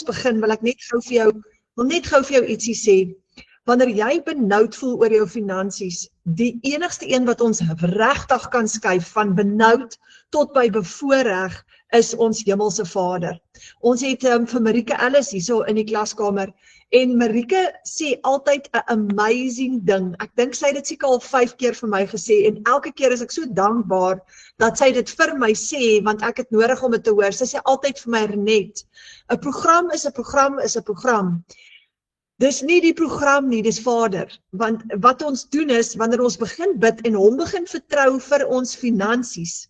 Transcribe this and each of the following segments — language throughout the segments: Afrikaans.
begin, wil ek net gou vir jou ietsie sê. Wanneer jy benoud voel oor jou finansies, die enigste een wat ons regtig kan skuif van benoud tot by bevoorreg is ons hemelse Vader. Ons het vir Marike Ellis hierso in die klaskamer en Marike sê altyd 'n amazing ding. Ek dink sy het dit seker al 5 keer vir my gesê en elke keer is ek so dankbaar dat sy dit vir my sê want ek het nodig om dit te hoor. Sy sê altyd vir my, Renet, 'n program is 'n program is 'n program. Dis nie die program nie, dis Vader. Want wat ons doen is, wanneer ons begin bid en hom begin vertrou vir ons finansies,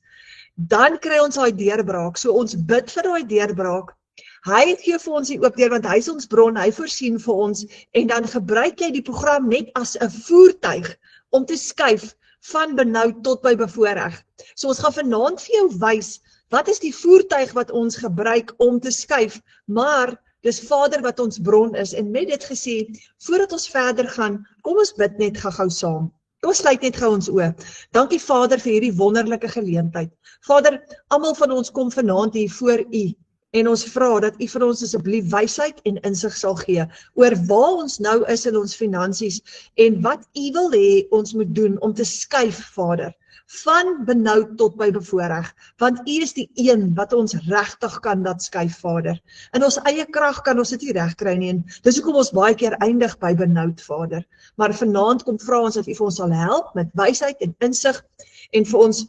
dan kry ons daai deurbraak. So ons bid vir daai deurbraak. Hy gee vir ons die oop deur, want hy is ons bron, hy voorsien vir ons, en dan gebruik jy die program net as 'n voertuig om te skuif van benoud tot by bevoorreg. So ons gaan vanaand vir jou wys, wat is die voertuig wat ons gebruik om te skuif, maar dis Vader wat ons bron is, en met dit gesê, voordat ons verder gaan, kom ons bid net gou saam. Kom ons sluit net gou ons oë. Dankie Vader vir hierdie wonderlike geleentheid. Vader, almal van ons kom vanaand hier voor U, en ons vra dat U vir ons asseblief wysheid en insig sal gee, oor waar ons nou is in ons finansies, en wat U wil hê ons moet doen om te skuif, Vader, van benoud tot by bevoorreg, want U is die een wat ons regtig kan dat skuif, Vader. In ons eie krag kan ons dit nie reg kry nie, en dis hoekom ons baie keer eindig by benoud, Vader. Maar vanaand kom vra ons dat U vir ons sal help met wysheid en insig, en vir ons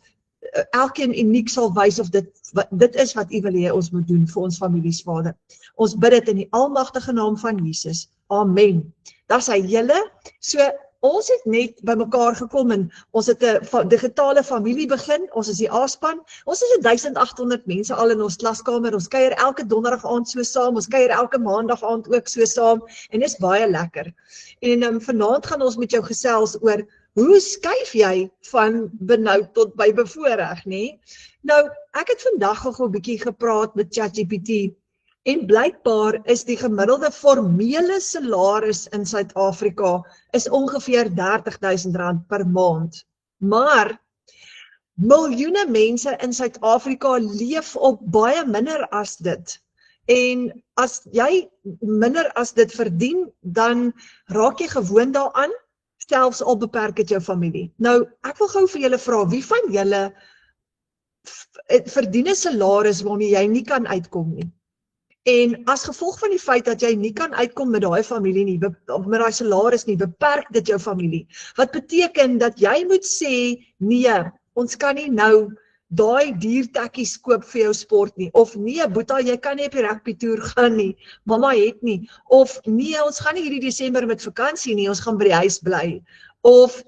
elkeen uniek sal wys of dit is wat U wil hê ons moet doen vir ons families, Vader. Ons bid dit in die almagtige naam van Jesus. Amen. Dis hy julle. So ons het net by mekaar gekom en ons het 'n digitale familie begin. Ons is die A-span. Ons is 1800 mense al in ons klaskamer. Ons kuier elke donderdag aand so saam. Ons kuier elke maandag aand ook so saam en dis baie lekker. En vanaand gaan ons met jou gesels oor hoe skuif jy van benoud tot by bevoorreg, nê? Nou, ek het vandag gou 'n bietjie gepraat met ChatGPT en blykbaar is die gemiddelde formele salaris in Suid-Afrika is ongeveer R30.000 per maand. Maar miljoene mense in Suid-Afrika leef op baie minder as dit. En as jy minder as dit verdien, dan raak jy gewoond daaraan, selfs al beperk dit jou familie. Nou, ek wil gou vir julle vra, wie van julle verdien 'n salaris waarmee jy nie kan uitkom nie? En as gevolg van die feit dat jy nie kan uitkom met daai familie nie, of met daai salaris nie, beperk dit jou familie. Wat beteken dat jy moet sê, nee, ons kan nie nou daai diertekkies koop vir jou sport nie, of nee, Boeta, jy kan nie op die rugby toer gaan nie, mamma het nie, of nee, ons gaan nie hierdie Desember met vakansie nie, ons gaan by die huis bly, of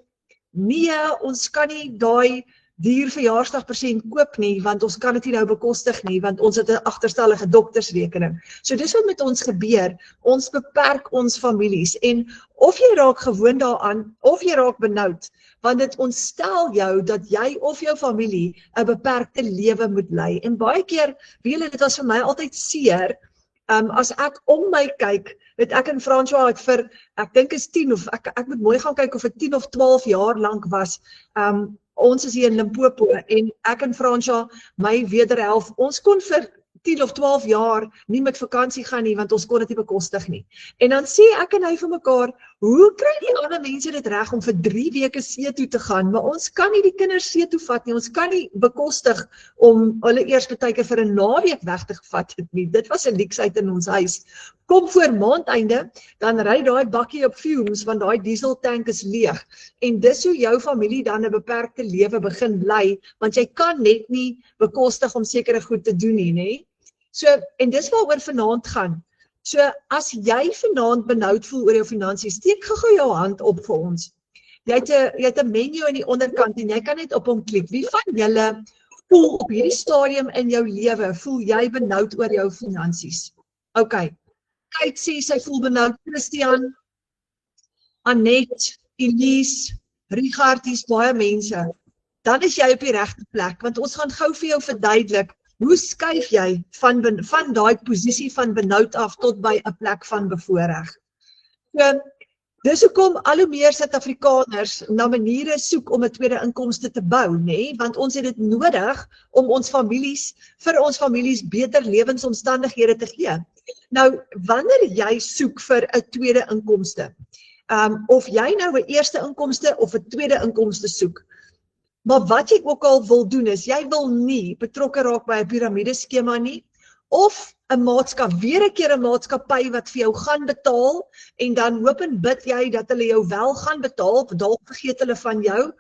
nee, ons kan nie daai dierverjaarsdagpresent koop nie, want ons kan dit nie nou bekostig nie, want ons het 'n agterstallige doktersrekening. So dis wat met ons gebeur, ons beperk ons families, en of jy raak gewoond daaraan, of jy raak benoud, want dit ontstel jou dat jy of jou familie 'n beperkte lewe moet lei. En baie keer, weet julle, dit was vir my altyd seer, as ek om my kyk, weet ek en François het vir, ek dink is 10 of, ek moet mooi gaan kyk of het 10 of 12 jaar lank was, ons is hier in Limpopo, en ek en François, my wederhelf, ons kon vir 10 of 12 jaar nie met vakansie gaan nie, want ons kon dit nie bekostig nie. En dan sê ek en hy vir mekaar, hoe kry die ander mense dit reg om vir 3 weke see toe te gaan, maar ons kan nie die kinders see toe vat nie, ons kan nie bekostig om hulle eers partykeer vir 'n naweek weg te vat het nie, dit was 'n leksheid in ons huis. Kom voor maandeinde, dan ry daai bakkie op fumes, want daai dieseltank is leeg, en dis hoe jou familie dan 'n beperkte lewe begin lei, want jy kan net nie bekostig om sekere goed te doen nie, nê? So, en dis waaroor vanaand gaan. So, as jy vanaand benoud voel oor jou finansies, steek gou jou hand op vir ons. Jy het 'n menu in die onderkant en jy kan net op hom klik. Wie van julle voel op hierdie stadium in jou lewe, voel jy benoud oor jou finansies? OK. Kyk, sê sy voel benoud. Christian, Annette, Elise, Richard, hier's baie mense. Dan is jy op die regte plek, want ons gaan gou vir jou verduidelik, hoe skuif jy van daai posisie van benoud af tot by 'n plek van bevoorreg? So, dis hoekom al hoe meer Suid-Afrikaners na maniere soek om 'n tweede inkomste te bou, nê? Want ons het dit nodig om vir ons families beter lewensomstandighede te gee. Nou, wanneer jy soek vir 'n tweede inkomste, of jy nou 'n eerste inkomste of 'n tweede inkomste soek, maar wat jy ook al wil doen is, jy wil nie betrokke raak by 'n piramideskema nie, of 'n weer 'n keer 'n maatskappy wat vir jou gaan betaal, en dan hoop en bid jy dat hulle jou wel gaan betaal, dalk vergeet hulle van jou,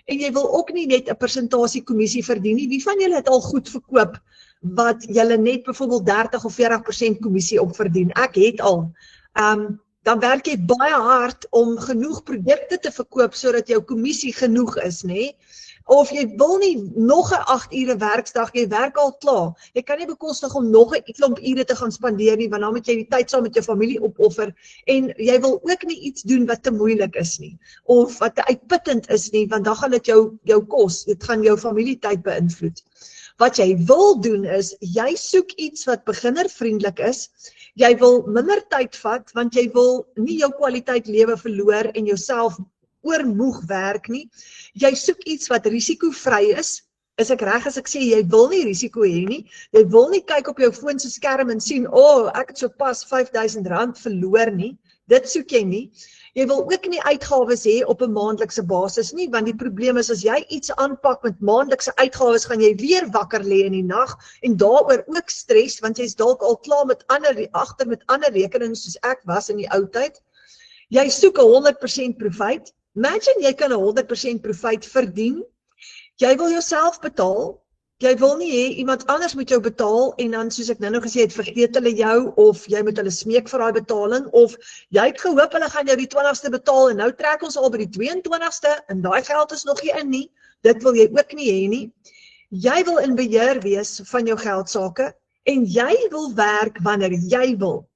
en jy wil ook nie net 'n persentasie kommissie verdien nie. Wie van julle het al goed verkoop, wat julle net byvoorbeeld 30 of 40% kommissie op verdien? Ek het al. Dan werk jy baie hard om genoeg produkte te verkoop, sodat jou kommissie genoeg is, nê? Of jy wil nie nog 'n 8 ure werksdag, jy werk al klaar. Jy kan nie bekostig om nog 'n klomp ure te gaan spandeer nie, want dan moet jy die tyd saam met jou familie opoffer, en jy wil ook nie iets doen wat te moeilik is nie, of wat te uitputtend is nie, want dan gaan dit jou kos, dit gaan jou familietyd beïnvloed. Wat jy wil doen is, jy soek iets wat beginnervriendelik is, jy wil minder tyd vat, want jy wil nie jou kwaliteit lewe verloor en jouself oormoeg werk nie. Jy soek iets wat risikovry is ek reg as ek sê, jy wil nie risiko hê nie, jy wil nie kyk op jou foon se skerm en sien, ek het so pas R5.000 verloor nie, dit soek jy nie. Jy wil ook nie uitgawes hê op 'n maandelikse basis nie, want die probleem is, as jy iets aanpak met maandelikse uitgawes, gaan jy weer wakker lê in die nag, en daaroor ook stres, want jy's dalk al klaar met ander rekenings, soos ek was in die ou tyd. Jy soek 'n 100% profijt. Imagine jy kan 'n 100% profijt verdien. Jy wil jouself betaal. Jy wil nie hê iemand anders moet jou betaal, en dan, soos ek nou gesê het, vergeet hulle jou, of jy moet hulle smeek vir daai betaling, of jy het gehoop hulle gaan jou die 20ste betaal, en nou trek ons al by die 22ste, en daai geld is nog nie in nie. Dit wil jy ook nie hê nie. Jy wil in beheer wees van jou geldsaake, en jy wil werk wanneer jy wil.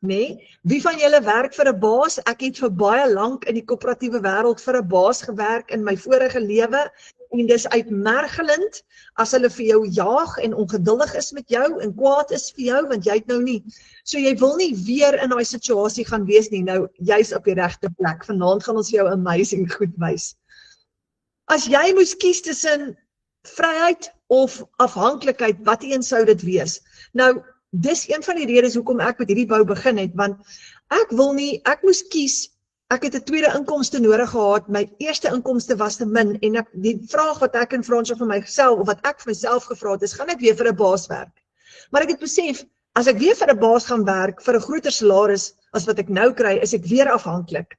Nee, wie van julle werk vir 'n baas? Ek het vir baie lank in die koöperatiewe wêreld vir 'n baas gewerk in my vorige lewe, en dis uitmergelend as hulle vir jou jaag en ongeduldig is met jou en kwaad is vir jou, want jy het nou nie. So jy wil nie weer in daai situasie gaan wees nie. Nou, jy's op die regte plek. Vanaand gaan ons jou amazing goed wys. As jy moes kies tussen vryheid of afhanklikheid, wat een sou dit wees? Nou, dis een van die redes hoekom ek met hierdie bou begin het, want ek moes kies, ek het 'n tweede inkomste nodig gehad, my eerste inkomste was te min, en die vraag wat ek in Fransjo vir myself, of wat ek vir myself gevra het, is, gaan ek weer vir 'n baas werk? Maar ek het besef, as ek weer vir 'n baas gaan werk, vir 'n groter salaris as wat ek nou kry, is ek weer afhanklik.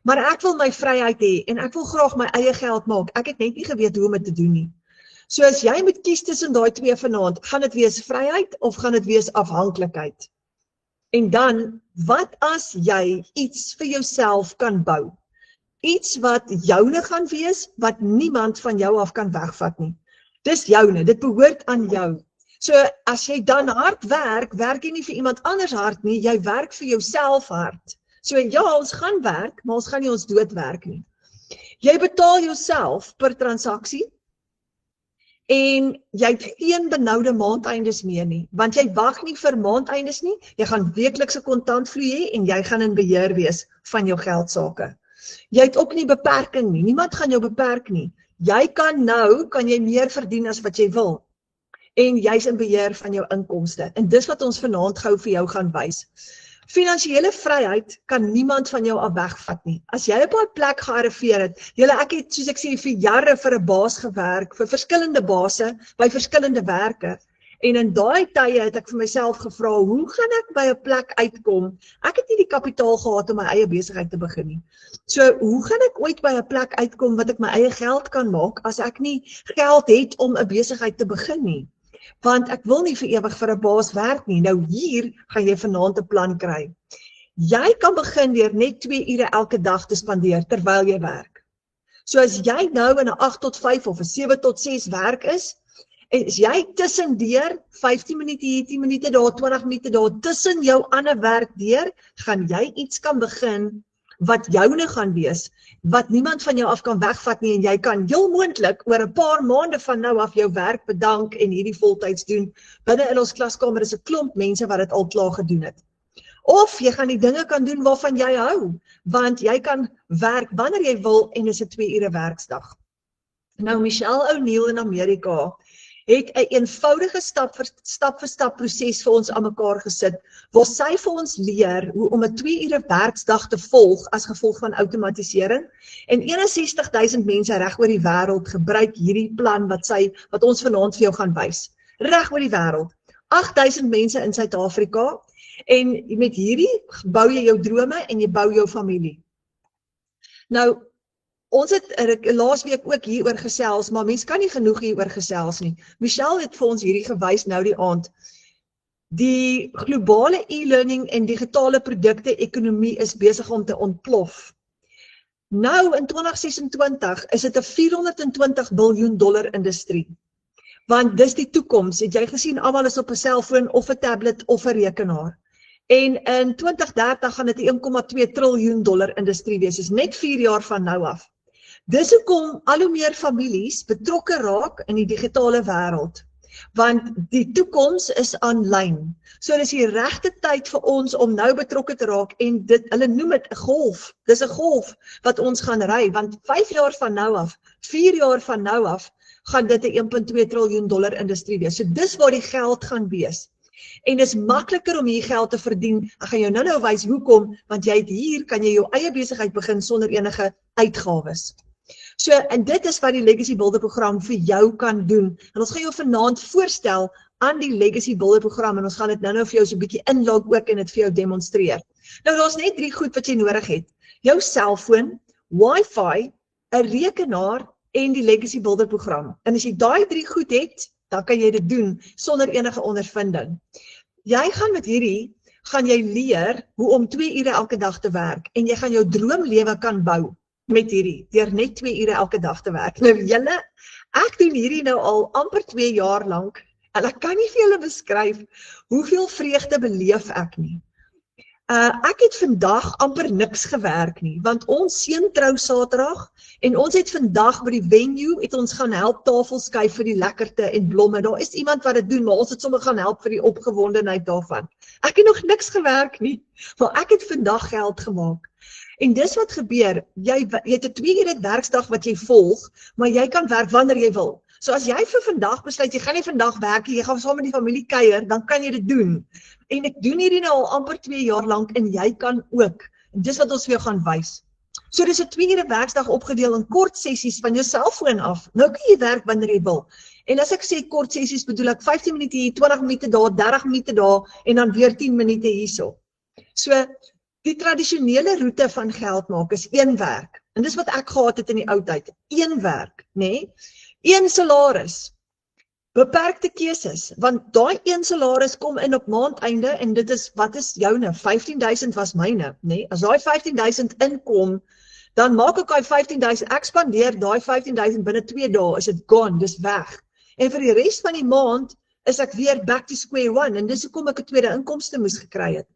Maar ek wil my vryheid hê, en ek wil graag my eie geld maak, ek het net nie geweet hoe om dit te doen nie. So as jy moet kies tussen daai twee vanaand, gaan dit wees vryheid of gaan dit wees afhanklikheid? En dan, wat as jy iets vir jouself kan bou? Iets wat joune gaan wees, wat niemand van jou af kan wegvat nie. Dis joune, dit behoort aan jou. So as jy dan hard werk, werk jy nie vir iemand anders hard nie, jy werk vir jouself hard. So ja, ons gaan werk, maar ons gaan nie ons dood werk nie. Jy betaal jouself per transaksie, en jy het geen benoude maandeindes meer nie, want jy wag nie vir maandeindes nie, jy gaan weeklikse kontantvloei hê, en jy gaan in beheer wees van jou geldsaake. Jy het ook nie beperking nie, niemand gaan jou beperk nie. Jy kan jy meer verdien as wat jy wil, en jy's in beheer van jou inkomste, en dis wat ons vanaand gou vir jou gaan wys. Finansiële vryheid kan niemand van jou af wegvat nie. As jy op 'n plek gearriveer het, ek het, soos ek sê, vir jare vir 'n baas gewerk, vir verskillende base, by verskillende werke, en in daai tye het ek vir myself gevra, hoe gaan ek by 'n plek uitkom? Ek het nie die kapitaal gehad om my eie besigheid te begin nie. So, hoe gaan ek ooit by 'n plek uitkom wat ek my eie geld kan maak, as ek nie geld het om 'n besigheid te begin nie? Want ek wil nie vir ewig vir 'n baas werk nie. Nou hier gaan jy vanaand 'n plan kry. Jy kan begin deur net 2 ure elke dag te spandeer terwyl jy werk. So as jy nou in 'n 8 tot 5 of 'n 7 tot 6 werk is jy tussendeur 15 minute hier, 10 minute daar, 20 minute daar, tussen jou ander werk deur, gaan jy iets kan begin wat joune gaan wees, wat niemand van jou af kan wegvat nie, en jy kan heel moontlik oor 'n paar maande van nou af jou werk bedank en hierdie voltyds doen. Binne in ons klaskamer is 'n klomp mense wat dit al klaar gedoen het. Of jy gaan die dinge kan doen waarvan jy hou, want jy kan werk wanneer jy wil, en dis 'n 2 ure werksdag. Nou, Michelle O'Neill in Amerika het 'n eenvoudige stap vir stap proses vir ons aan mekaar gesit, waar sy vir ons leer hoe om 'n 2 ure werksdag te volg as gevolg van outomatisering. En 61.000 mense reg oor die wêreld gebruik hierdie plan wat ons vanaand vir jou gaan wys. Reg oor die wêreld. 8.000 mense in Suid-Afrika, en met hierdie bou jy jou drome en jy bou jou familie. Nou, ons het laasweek ook hieroor gesels, maar mens kan nie genoeg hieroor gesels nie. Michelle het vir ons hierdie gewys nou die aand. Die globale e-learning en digitale produkte ekonomie is besig om te ontplof. Nou in 2026 is dit 'n $420 biljoen industrie. Want dis die toekoms. Het jy gesien, almal is op 'n selfoon of 'n tablet of 'n rekenaar. En in 2030 gaan dit 'n $1,2 triljoen industrie wees. Dis net 4 jaar van nou af. Dis hoekom al hoe meer families betrokke raak in die digitale wêreld. Want die toekoms is aanlyn. So dis die regte tyd vir ons om nou betrokke te raak, en hulle noem dit 'n golf. Dis 'n golf wat ons gaan ry, want 5 jaar van nou af, 4 jaar van nou af, gaan dit 'n $1,2 triljoen industrie wees. So dis waar die geld gaan wees. En dis makliker om hier geld te verdien. Ek gaan jou nou wys hoekom, want kan jy jou eie besigheid begin sonder enige uitgawes. So, en dit is wat die Legacy Builder program vir jou kan doen. En ons gaan jou vanaand voorstel aan die Legacy Builder program, en ons gaan dit nou vir jou so 'n bietjie inlog ook en dit vir jou demonstreer. Nou, daar's net 3 goed wat jy nodig het. Jou selfoon, Wi-Fi, 'n rekenaar en die Legacy Builder program. En as jy daai 3 goed het, dan kan jy dit doen sonder enige ondervinding. Jy gaan met hierdie, gaan jy leer hoe om 2 ure elke dag te werk, en jy gaan jou droomlewe kan bou met hierdie, deur net 2 ure elke dag te werk. Nou julle, ek doen hierdie nou al amper 2 jaar lank, en ek kan nie vir julle beskryf hoeveel vreugde beleef ek nie. Ek het vandag amper niks gewerk nie, want ons seun trou Saterdag, en ons het vandag by die venue, het ons gaan help tafels skuif vir die lekkerte en blomme. Daar is iemand wat dit doen, maar ons het sommer gaan help vir die opgewondenheid daarvan. Ek het nog niks gewerk nie, maar ek het vandag geld gemaak. En dis wat gebeur, jy het 'n 2 ure werksdag wat jy volg, maar jy kan werk wanneer jy wil. So as jy vir vandag besluit, jy gaan nie vandag werk nie, jy gaan saam met die familie kuier, dan kan jy dit doen. En ek doen hierdie nou al amper 2 jaar lank, en jy kan ook. En dis wat ons vir jou gaan wys. So dis 'n 2 ure werksdag opgedeel in kort sessies van jou selfoon af. Nou kan jy werk wanneer jy wil. En as ek sê kort sessies, bedoel ek 15 minute hier, 20 minute daar, 30 minute daar, en dan weer 10 minute hierso. So, die tradisionele roete van geld maak is 1 werk. En dis wat ek gehad het in die ou tyd. 1 werk, nê? 1 salaris. Beperkte keuses, want daai 1 salaris kom in op maandeinde, en dit is, wat is joune? 15.000 was myne, nê? As daai 15.000 inkom, dan maak ek daai 15.000, ek spandeer daai 15.000 binne 2 dae, is dit gone, dis weg. En vir die res van die maand is ek weer back to square one, en dis hoekom ek 'n tweede inkomste moes gekry het.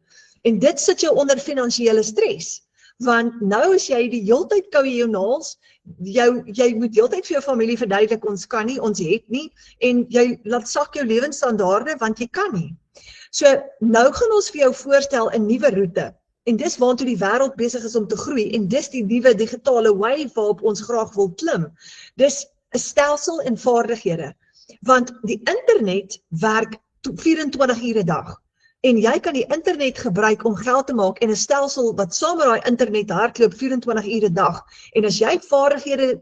En dit sit jou onder finansiële stres, want nou as jy die heeltyd kou jy jou naels, jy moet heeltyd vir jou familie verduidelik, ons kan nie, ons het nie, en jy laat sak jou lewensstandaarde, want jy kan nie. So, nou gaan ons vir jou voorstel 'n nuwe roete, en dis waartoe die wêreld besig is om te groei, en dis die nuwe digitale wave waarop ons graag wil klim. Dis 'n stelsel en vaardighede, want die internet werk 24 ure 'n dag. En jy kan die internet gebruik om geld te maak, en 'n stelsel wat saam met daai internet hardloop 24 ure 'n dag. En as jy vaardighede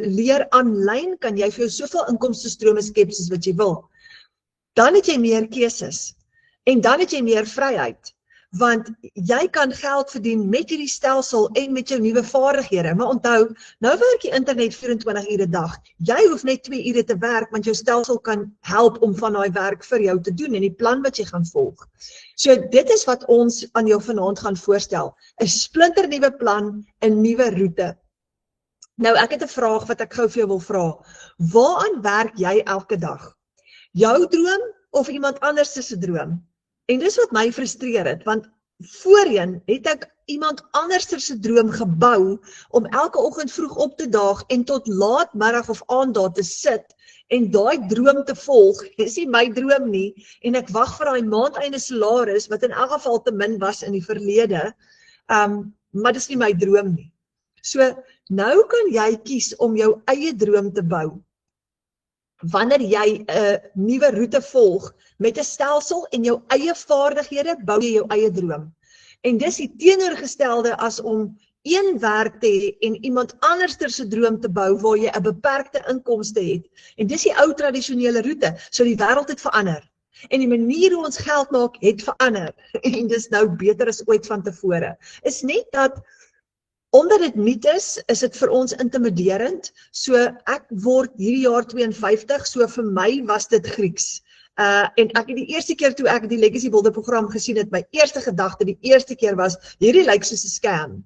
leer aanlyn, kan jy vir jou soveel inkomstestrome skep soos wat jy wil. Dan het jy meer keuses, en dan het jy meer vryheid, want jy kan geld verdien met hierdie stelsel en met jou nuwe vaardighede. Maar onthou, nou werk die internet 24 ure 'n dag. Jy hoef net 2 ure te werk, want jou stelsel kan help om van daai werk vir jou te doen, en die plan wat jy gaan volg. So dit is wat ons aan jou vanaand gaan voorstel, 'n splinternuwe plan, 'n nuwe roete. Nou ek het 'n vraag wat ek gou vir jou wil vra. Waaraan werk jy elke dag? Jou droom of iemand anders se droom? En dis wat my frustreer het, want voorheen het ek iemand anders se droom gebou om elke oggend vroeg op te daag en tot laat middag of aand daar te sit en daai droom te volg. Dis nie my droom nie, en ek wag vir daai maandeinde salaris wat in elk geval te min was in die verlede, maar dis nie my droom nie. So nou kan jy kies om jou eie droom te bou. wanneer jy 'n nuwe roete volg met 'n stelsel en jou eie vaardighede, bou jy jou eie droom. En dis die teenoorgestelde as om een werk te hê en iemand anderster se droom te bou waar jy 'n beperkte inkomste het. En dis die ou tradisionele roete, so die wêreld het verander. En die manier hoe ons geld maak het verander. En dis nou beter as ooit van tevore. Is net dat omdat dit nuut is dit vir ons intimiderend. So ek word hierdie jaar 52, so vir my was dit Grieks. En ek het die eerste keer toe ek die Legacy Builder program gesien het, my eerste gedagte die eerste keer was, hierdie lyk soos 'n scam.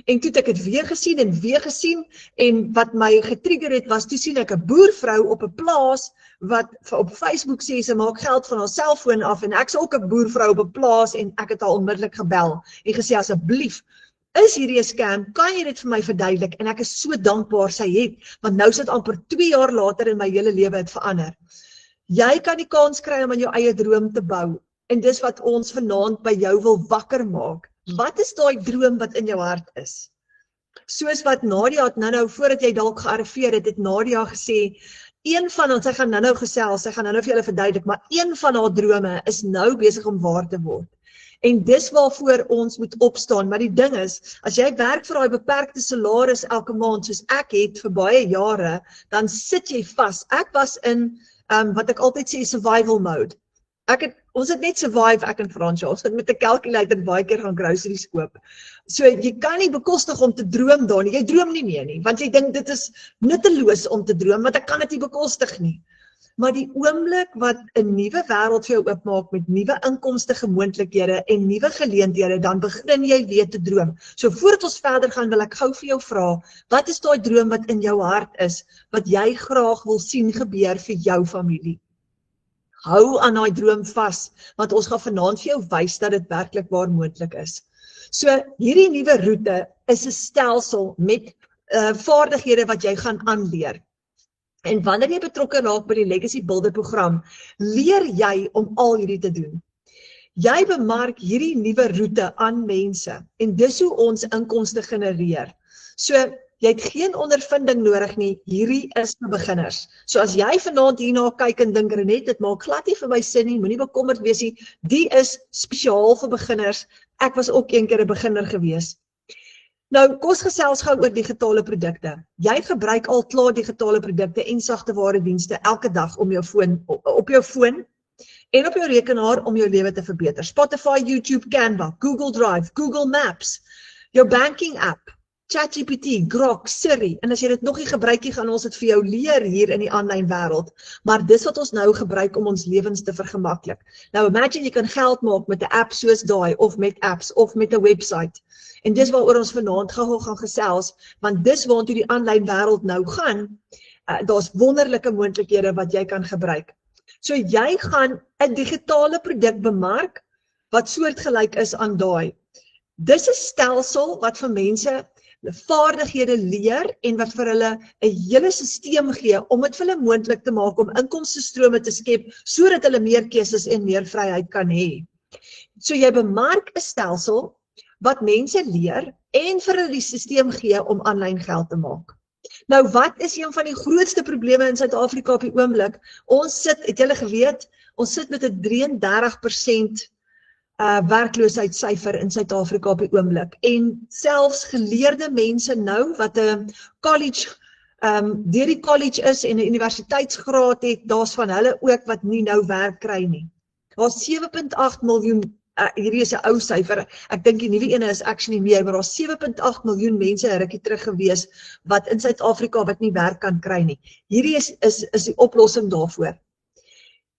En toe het ek het weer gesien en wat my getrigger het was, toe sien ek 'n boervrou op 'n plaas wat op Facebook sê sy maak geld van haar selfoon af en ek's ook 'n boervrou op 'n plaas en ek het haar onmiddellik gebel en gesê asseblief, is hierdie 'n scam, kan jy dit vir my verduidelik? En ek is so dankbaar sy het, want nou sit amper 2 jaar later en my hele lewe het verander. Jy kan die kans kry om aan jou eie droom te bou en dis wat ons vanaand by jou wil wakker maak. Wat is daai droom wat in jou hart is? Soos wat Nadia het nou voordat jy dalk gearriveer het Nadia gesê, een van ons, sy gaan nou gesels, sy gaan nou vir julle verduidelik, maar een van haar drome is nou besig om waar te word. En dis waarvoor ons moet opstaan, maar die ding is, as jy werk vir daai beperkte salaris elke maand, soos ek het vir baie jare, dan sit jy vas. Ek was in, wat ek altyd sê, survival mode. Ons het net survive, ek en Fransja, ons het met 'n calculator baie keer gaan groceries koop. So jy kan nie bekostig om te droom daar nie, jy droom nie meer nie, want jy dink dit is nutteloos om te droom, want ek kan dit nie bekostig nie. Maar die oomblik wat 'n nuwe wêreld vir jou oopmaak met nuwe inkomste moontlikhede en nuwe geleenthede, dan begin jy weer te droom. So voordat ons verder gaan, wil ek gou vir jou vra, wat is daai droom wat in jou hart is, wat jy graag wil sien gebeur vir jou familie? Hou aan daai droom vas, want ons gaan vanaand vir jou wys dat dit werklik waar moontlik is. So hierdie nuwe roete is 'n stelsel met vaardighede wat jy gaan aanleer. En wanneer jy betrokke raak by die Legacy Builder program, leer jy om al hierdie te doen. Jy bemark hierdie nuwe roete aan mense en dis hoe ons inkomste genereer. So jy het geen ondervinding nodig nie, hierdie is vir beginners. So as jy vanaand hierna kyk en dink, Renet, dit maak glad nie vir my sin nie, moenie bekommerd wees nie, die is spesiaal vir beginners. Ek was ook een keer 'n beginner gewees. Nou, kos gesels gou oor digitale produkte. Jy gebruik al klaar digitale produkte en sagteware dienste elke dag om jou foon, op jou foon en op jou rekenaar om jou lewe te verbeter. Spotify, YouTube, Canva, Google Drive, Google Maps, jou banking app, ChatGPT, Grok, Siri, en as jy dit nog nie gebruik nie, gaan ons dit vir jou leer hier in die aanlyn wêreld, maar dis wat ons nou gebruik om ons lewens te vergemaklik. Nou imagine jy kan geld maak met 'n app soos daai, of met apps, of met 'n website, en dis waaroor ons vanaand gaan gesels, want dis waartoe die aanlyn wêreld nou gaan, daar's wonderlike moontlikhede wat jy kan gebruik. So jy gaan 'n digitale produk bemark, wat soortgelyk is aan daai. Dis 'n stelsel wat vir mense vaardighede leer en wat vir hulle 'n hele stelsel gee om dit vir hulle moontlik te maak om inkomstestrome te skep sodat hulle meer keuses en meer vryheid kan hê. So jy bemark 'n stelsel wat mense leer en vir hulle die stelsel gee om aanlyn geld te maak. Nou wat is een van die grootste probleme in Suid-Afrika op die oomblik? Ons sit, het julle geweet, ons sit met 'n 33% werkloosheidssyfer in Suid-Afrika op die oomblik. En selfs geleerde mense nou wat 'n college, deur die college is en 'n universiteitsgraad het, daar's van hulle ook wat nie nou werk kry nie. Daar's 7.8 miljoen, hierdie is 'n ou syfer, ek dink die nuwe ene is actually meer, maar daar's 7.8 miljoen mense 'n rukkie terug gewees wat in Suid-Afrika wat nie werk kan kry nie. Hierdie is die oplossing daarvoor.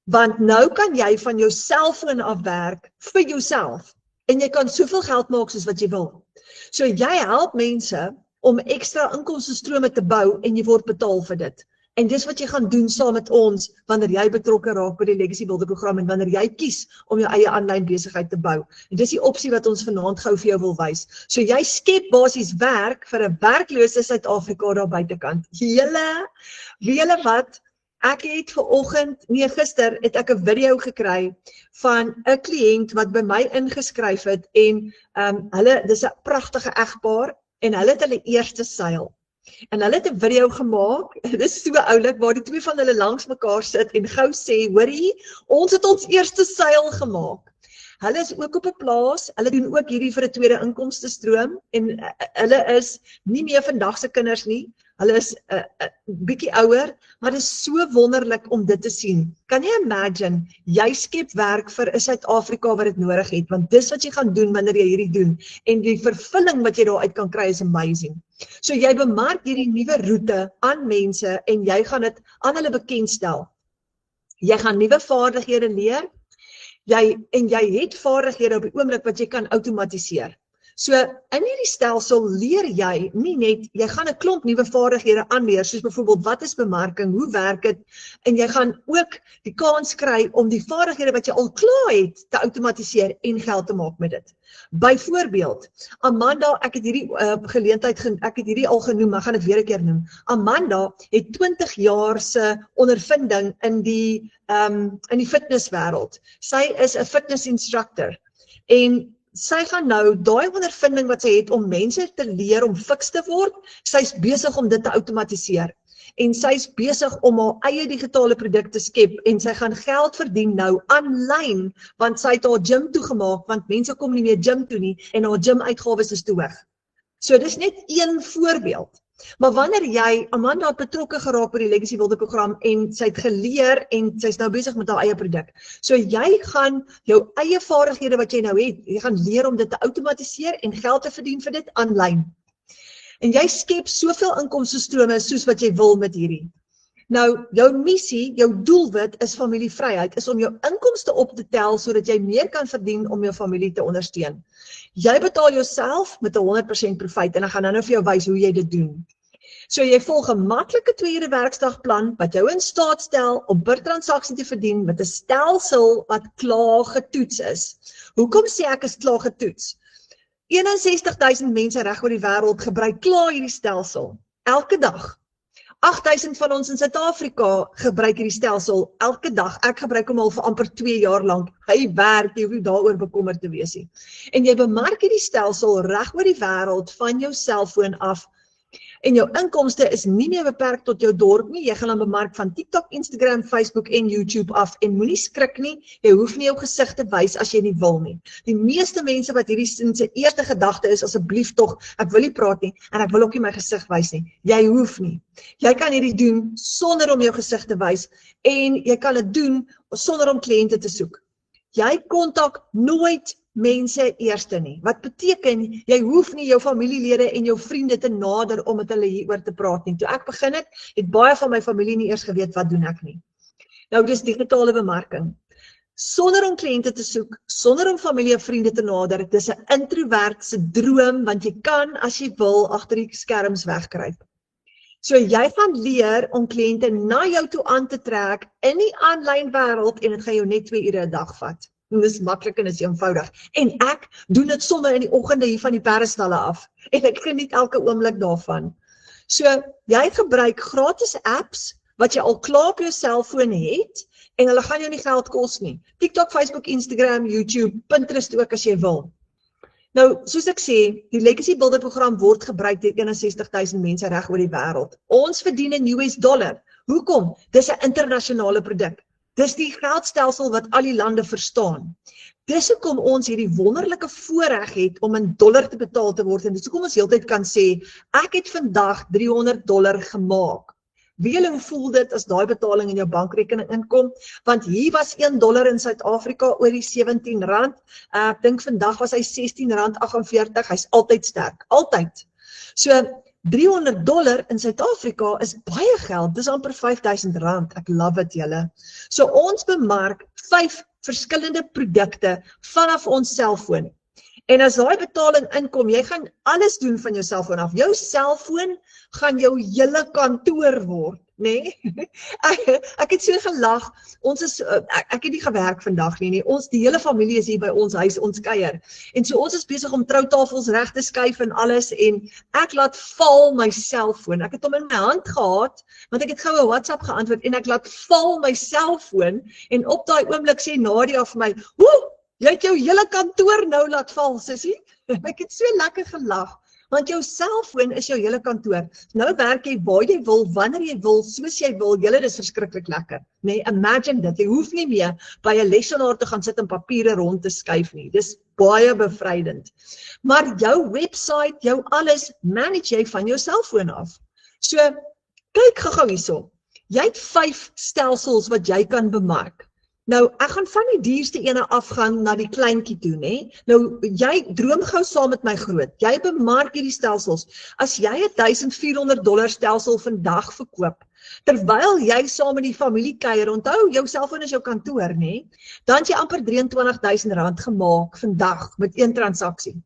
Want nou kan jy van jou selfoon af werk vir jouself en jy kan soveel geld maak soos wat jy wil. So jy help mense om ekstra inkomstestrome te bou en jy word betaal vir dit. En dis wat jy gaan doen saam met ons wanneer jy betrokke raak by die Legacy Builder program en wanneer jy kies om jou eie aanlyn besigheid te bou. En dis die opsie wat ons vanaand gou vir jou wil wys. So jy skep basies werk vir 'n werklose Suid-Afrika daar buitekant. Julle wat? Ek het gister het ek 'n video gekry van 'n kliënt wat by my ingeskryf het en dis 'n pragtige egpaar en hulle het hulle eerste seil. En hulle het 'n video gemaak, dit is so oulik, waar die twee van hulle langs mekaar sit en gou sê, hoorie, ons het ons eerste seil gemaak. Hulle is ook op 'n plaas, hulle doen ook hierdie vir 'n tweede inkomstestroom en hulle is nie meer vandag se kinders nie. Hulle is bietjie ouer, maar dit is so wonderlik om dit te sien. Kan jy imagine, jy skep werk vir 'n Suid-Afrika wat dit nodig het, want dis wat jy gaan doen wanneer jy hierdie doen en die vervulling wat jy daaruit kan kry is amazing. So jy bemark hierdie nuwe roete aan mense en jy gaan dit aan hulle bekendstel. Jy gaan nuwe vaardighede leer. Jy het vaardighede op die oomblik wat jy kan outomatiseer. So in hierdie stelsel leer jy nie net, jy gaan 'n klomp nuwe vaardighede aanleer, soos byvoorbeeld wat is bemarking, hoe werk dit, en jy gaan ook die kans kry om die vaardighede wat jy al klaar het te outomatiseer en geld te maak met dit. Byvoorbeeld, Amanda, ek het hierdie ek het hierdie al genoem, maar gaan dit weer 'n keer noem. Amanda het 20 jaar se ondervinding in die fitnesswêreld. Sy is 'n fitness instructor en sy gaan nou daai ondervinding wat sy het om mense te leer om fiks te word, sy's besig om dit te outomatiseer. En sy's besig om haar eie digitale produk te skep en sy gaan geld verdien nou aanlyn, want sy het haar gym toegemaak, want mense kom nie meer gym toe nie en haar gym uitgawes is te hoog. So dis net een voorbeeld. Maar wanneer jy, Amanda het betrokke geraak by die Legacy Builder program en sy het geleer en sy's nou besig met haar eie produk. So jy gaan jou eie vaardighede wat jy nou het, jy gaan leer om dit te outomatiseer en geld te verdien vir dit aanlyn. En jy skep soveel inkomstestrome soos wat jy wil met hierdie. Nou, jou missie, jou doelwit is familievryheid, is om jou inkomste op te tel sodat jy meer kan verdien om jou familie te ondersteun. Jy betaal jouself met 'n 100% profiet en ek gaan nou vir jou wys hoe jy dit doen. So jy volg 'n maklike 2 ure werkdagplan wat jou in staat stel om per transaksie te verdien met 'n stelsel wat klaar getoets is. Hoekom sê ek is klaar getoets? 61,000 mense reg oor die wêreld gebruik klaar hierdie stelsel elke dag. 8,000 van ons in Suid-Afrika gebruik hierdie stelsel elke dag. Ek gebruik hom al vir amper 2 jaar lank. Hy werk, jy hoef nie daaroor bekommerd te wees nie. En jy bemark hierdie stelsel reg oor die wêreld van jou selfoon af. En jou inkomste is nie meer beperk tot jou dorp nie. Jy gaan dan bemark van TikTok, Instagram, Facebook en YouTube af. En moenie skrik nie, jy hoef nie jou gesig te wys as jy nie wil nie. Die meeste mense wat hierdie sin se eerste gedagte is, asseblief tog, ek wil nie praat nie en ek wil ook nie my gesig wys nie. Jy hoef nie. Jy kan hierdie doen sonder om jou gesig te wys en jy kan dit doen sonder om kliënte te soek. Jy kontak nooit mense eerste nie. Wat beteken, jy hoef nie jou familielede en jou vriende te nader om met hulle hieroor te praat nie. Toe ek begin het baie van my familie nie eers geweet wat doen ek nie. Nou dis digitale bemarking. Sonder om kliënte te soek, sonder om familie en vriende te nader, dis 'n introvert se droom, want jy kan as jy wil agter die skerms wegkruip. So jy gaan leer om kliënte na jou toe aan te trek in die aanlyn wêreld en dit gaan jou net 2 ure 'n dag vat. Dit is maklik en is eenvoudig. En ek doen dit sommer in die oggende hier van die perdestalle af. En ek geniet elke oomblik daarvan. So, jy gebruik gratis apps wat jy al klaar op jou selfoon het en hulle gaan jou nie geld kos nie. TikTok, Facebook, Instagram, YouTube, Pinterest ook as jy wil. Nou, soos ek sê, die Legacy Builder program word gebruik deur 61,000 mense reg oor die wêreld. Ons verdien in US dollar. Hoekom? Dis 'n internasionale produk. Dis die geldstelsel wat al die lande verstaan. Dis hoekom ons hierdie wonderlike voorreg het om in dollar te betaal te word en dis hoekom ons heeltyd kan sê, ek het vandag $300 gemaak. Wie julle voel dit as daai betaling in jou bankrekening inkom? Want hier was $1 in Suid-Afrika oor die R17. Ek dink vandag was hy R16.48. Hy's altyd sterk, altyd. So $300 in Suid-Afrika is baie geld, dis amper R5,000, ek love it julle. So ons bemark 5 verskillende produkte vanaf ons selfoon. En as daai betaling inkom, jy gaan alles doen van jou selfoon af. Jou selfoon gaan jou hele kantoor word, nê? Ek het so gelag, ek het nie gewerk vandag nie, ons die hele familie is hier by ons huis, ons kuier. En so ons is besig om troutafels reg te skuif en alles en ek laat val my selfoon. Ek het hom in my hand gehad, want ek het gou 'n WhatsApp geantwoord en ek laat val my selfoon en op daai oomblik sê Nadia vir my, "Woe, jy het jou hele kantoor nou laat val, sussie." Ek het so lekker gelag. Want jou selfoon is jou hele kantoor. Nou werk jy waar jy wil, wanneer jy wil, soos jy wil. Julle, dis verskriklik lekker. Nee, imagine dit. Jy hoef nie meer by 'n lesenaar te gaan sit en papiere rond te skuif nie. Dis baie bevrydend. Maar jou website, jou alles, manage jy van jou selfoon af. So, kyk gou hierso. Jy het 5 stelsels wat jy kan bemark. Nou, ek gaan van die duurste ene afgaan na die kleintjie toe, né? Nou, jy droom gou saam met my groot. Jy bemark hierdie stelsels. As jy 'n $1,400 stelsel vandag verkoop, terwyl jy saam met die familie kuier, onthou, jou selfoon is jou kantoor, né? Dan het jy amper R23,000 gemaak vandag met een transaksie.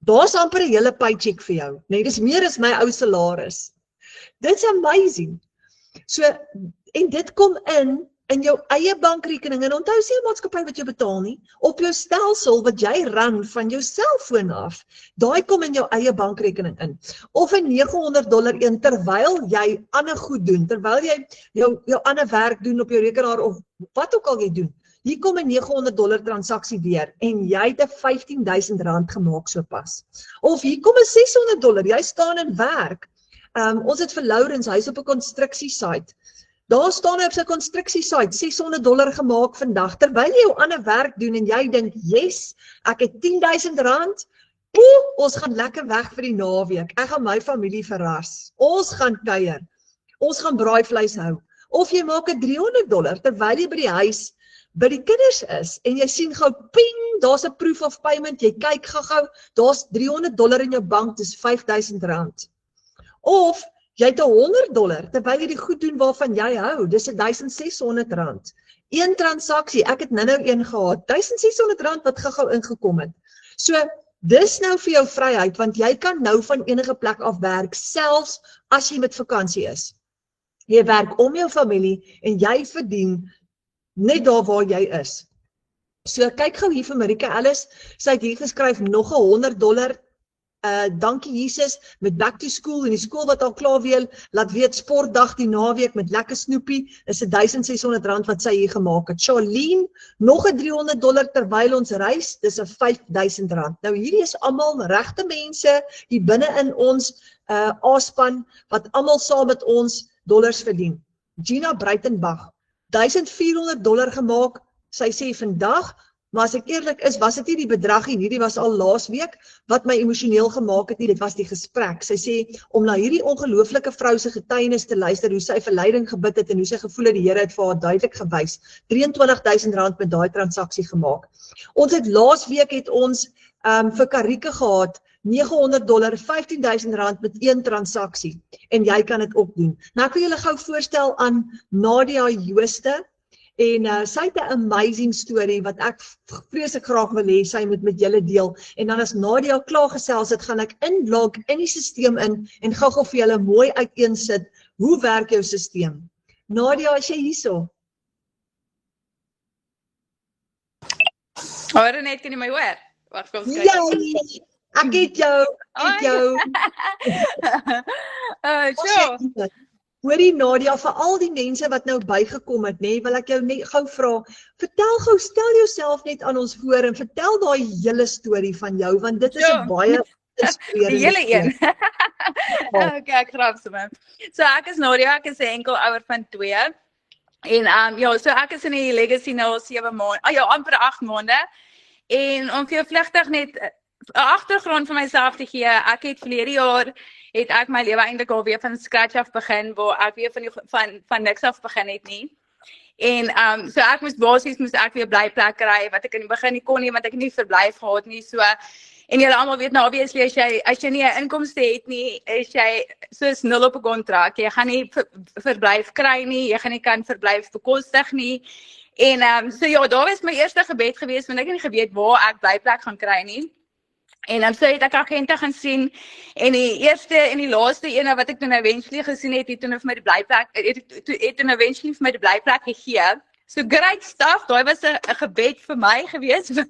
Daar's amper 'n hele paycheck vir jou, né? Dis meer as my ou salaris. Dit's amazing. So, en dit kom in jou eie bankrekening, en onthou sê 'n maatskappy wat jy betaal nie, op jou stelsel wat jy ran van jou selfoon af, daai kom in jou eie bankrekening in. Of 'n $900 een terwyl jy ander goed doen, terwyl jy jou ander werk doen op jou rekenaar of wat ook al jy doen. Hier kom 'n $900 transaksie weer en jy het 'n R15,000 gemaak sopas. Of hier kom 'n $600, jy staan in werk. Ons het vir Lourens, hy is op 'n konstruksiesite. Daar staan hy op sy konstruksiesite, $600 gemaak vandag, terwyl jy jou ander werk doen en jy dink, yes, ek het R10,000, ons gaan lekker weg vir die naweek, ek gaan my familie verras, ons gaan kuier, ons gaan braaivleis hou. Of jy maak 'n $300, terwyl jy by die huis, by die kinders is, en jy sien gou, ping, daar's 'n proof of payment, jy kyk gou, daar's $300 in jou bank, dis R5,000. Of jy het $100, terwyl jy die goed doen waarvan jy hou, dis R1,600. Een transaksie, ek het nou een gehad, R1,600 wat gou ingekom het. So, dis nou vir jou vryheid, want jy kan nou van enige plek af werk, selfs as jy met vakansie is. Jy werk om jou familie en jy verdien net daar waar jy is. So, kyk gou hier vir Marika Ellis, sy het hier geskryf nog $100, dankie Jesus, met back to school, en die skool wat al klaar laat weet, sportdag die naweek met lekker snoepie, is $1,600 wat sy hier gemaak het. Charlene, nog 'n $300 terwyl ons reis, dis 'n $5,000. Nou hierdie is almal regte mense, hier binne in ons A-span, wat almal saam met ons dollars verdien. Gina Breitenbach, $1,400 gemaak, sy sê vandag, maar as ek eerlik is, was dit nie die bedrag nie, hierdie was al laas week, wat my emosioneel gemaak het nie, dit was die gesprek. Sy sê, om na hierdie ongelooflike vrou se getuienis te luister, hoe sy vir leiding gebid het, en hoe sy gevoel het, die Here het vir haar duidelik gewys, $23,000 met daai transaksie gemaak. Ons het laas week het ons vir Karike gehad, $900, $15,000 met een transaksie, en jy kan dit ook doen. Nou ek wil julle gou voorstel aan Nadia Jooste, en sy het 'n amazing story wat ek vreeslik graag wil hê sy moet met julle deel. En dan as Nadia klaar gesels het, gaan ek inlog in die stelsel en gou-gou vir julle mooi uiteensit hoe werk jou stelsel. Nadia, is jy hierso? Hoor net, kan jy my hoor? Wag, kom kyk. Ja, ek het jou. Sure. Hoorie Nadia, vir al die mense wat nou bygekom het, wil ek jou net gou vra, stel jouself net aan ons voor en vertel daai hele storie van jou, want dit is 'n baie inspirerende die hele een. Okay, ek grap sommer. So ek is Nadia, ek is 'n enkel ouer van 2. En so ek is in die legacy nou al 7 maande, amper 8 maande. En om vir jou vlugtig net 'n agtergrond van myself te gee, ek het verlede jaar het ek my lewe eintlik al weer van scratch af begin, waar ek weer van niks af begin het nie. En so ek moes ek weer blyplek kry, wat ek in die begin nie kon nie, want ek het nie verblyf gehad nie, so. En julle almal weet nou, obviously, as jy nie 'n inkomste het nie, is jy soos 0 op 'n kontrak. Jy gaan nie verblyf kry nie, jy gaan nie kan verblyf bekostig nie. En so ja, daar was my eerste gebed gewees, want ek het nie geweet waar ek blyplek gaan kry nie. En so het ek agente gaan sien, en die eerste en die laaste ene wat ek toen eventually gesien het, het toen eventually vir my die blyplek gegee. So great stuff, daai was 'n gebed vir my gewees, wat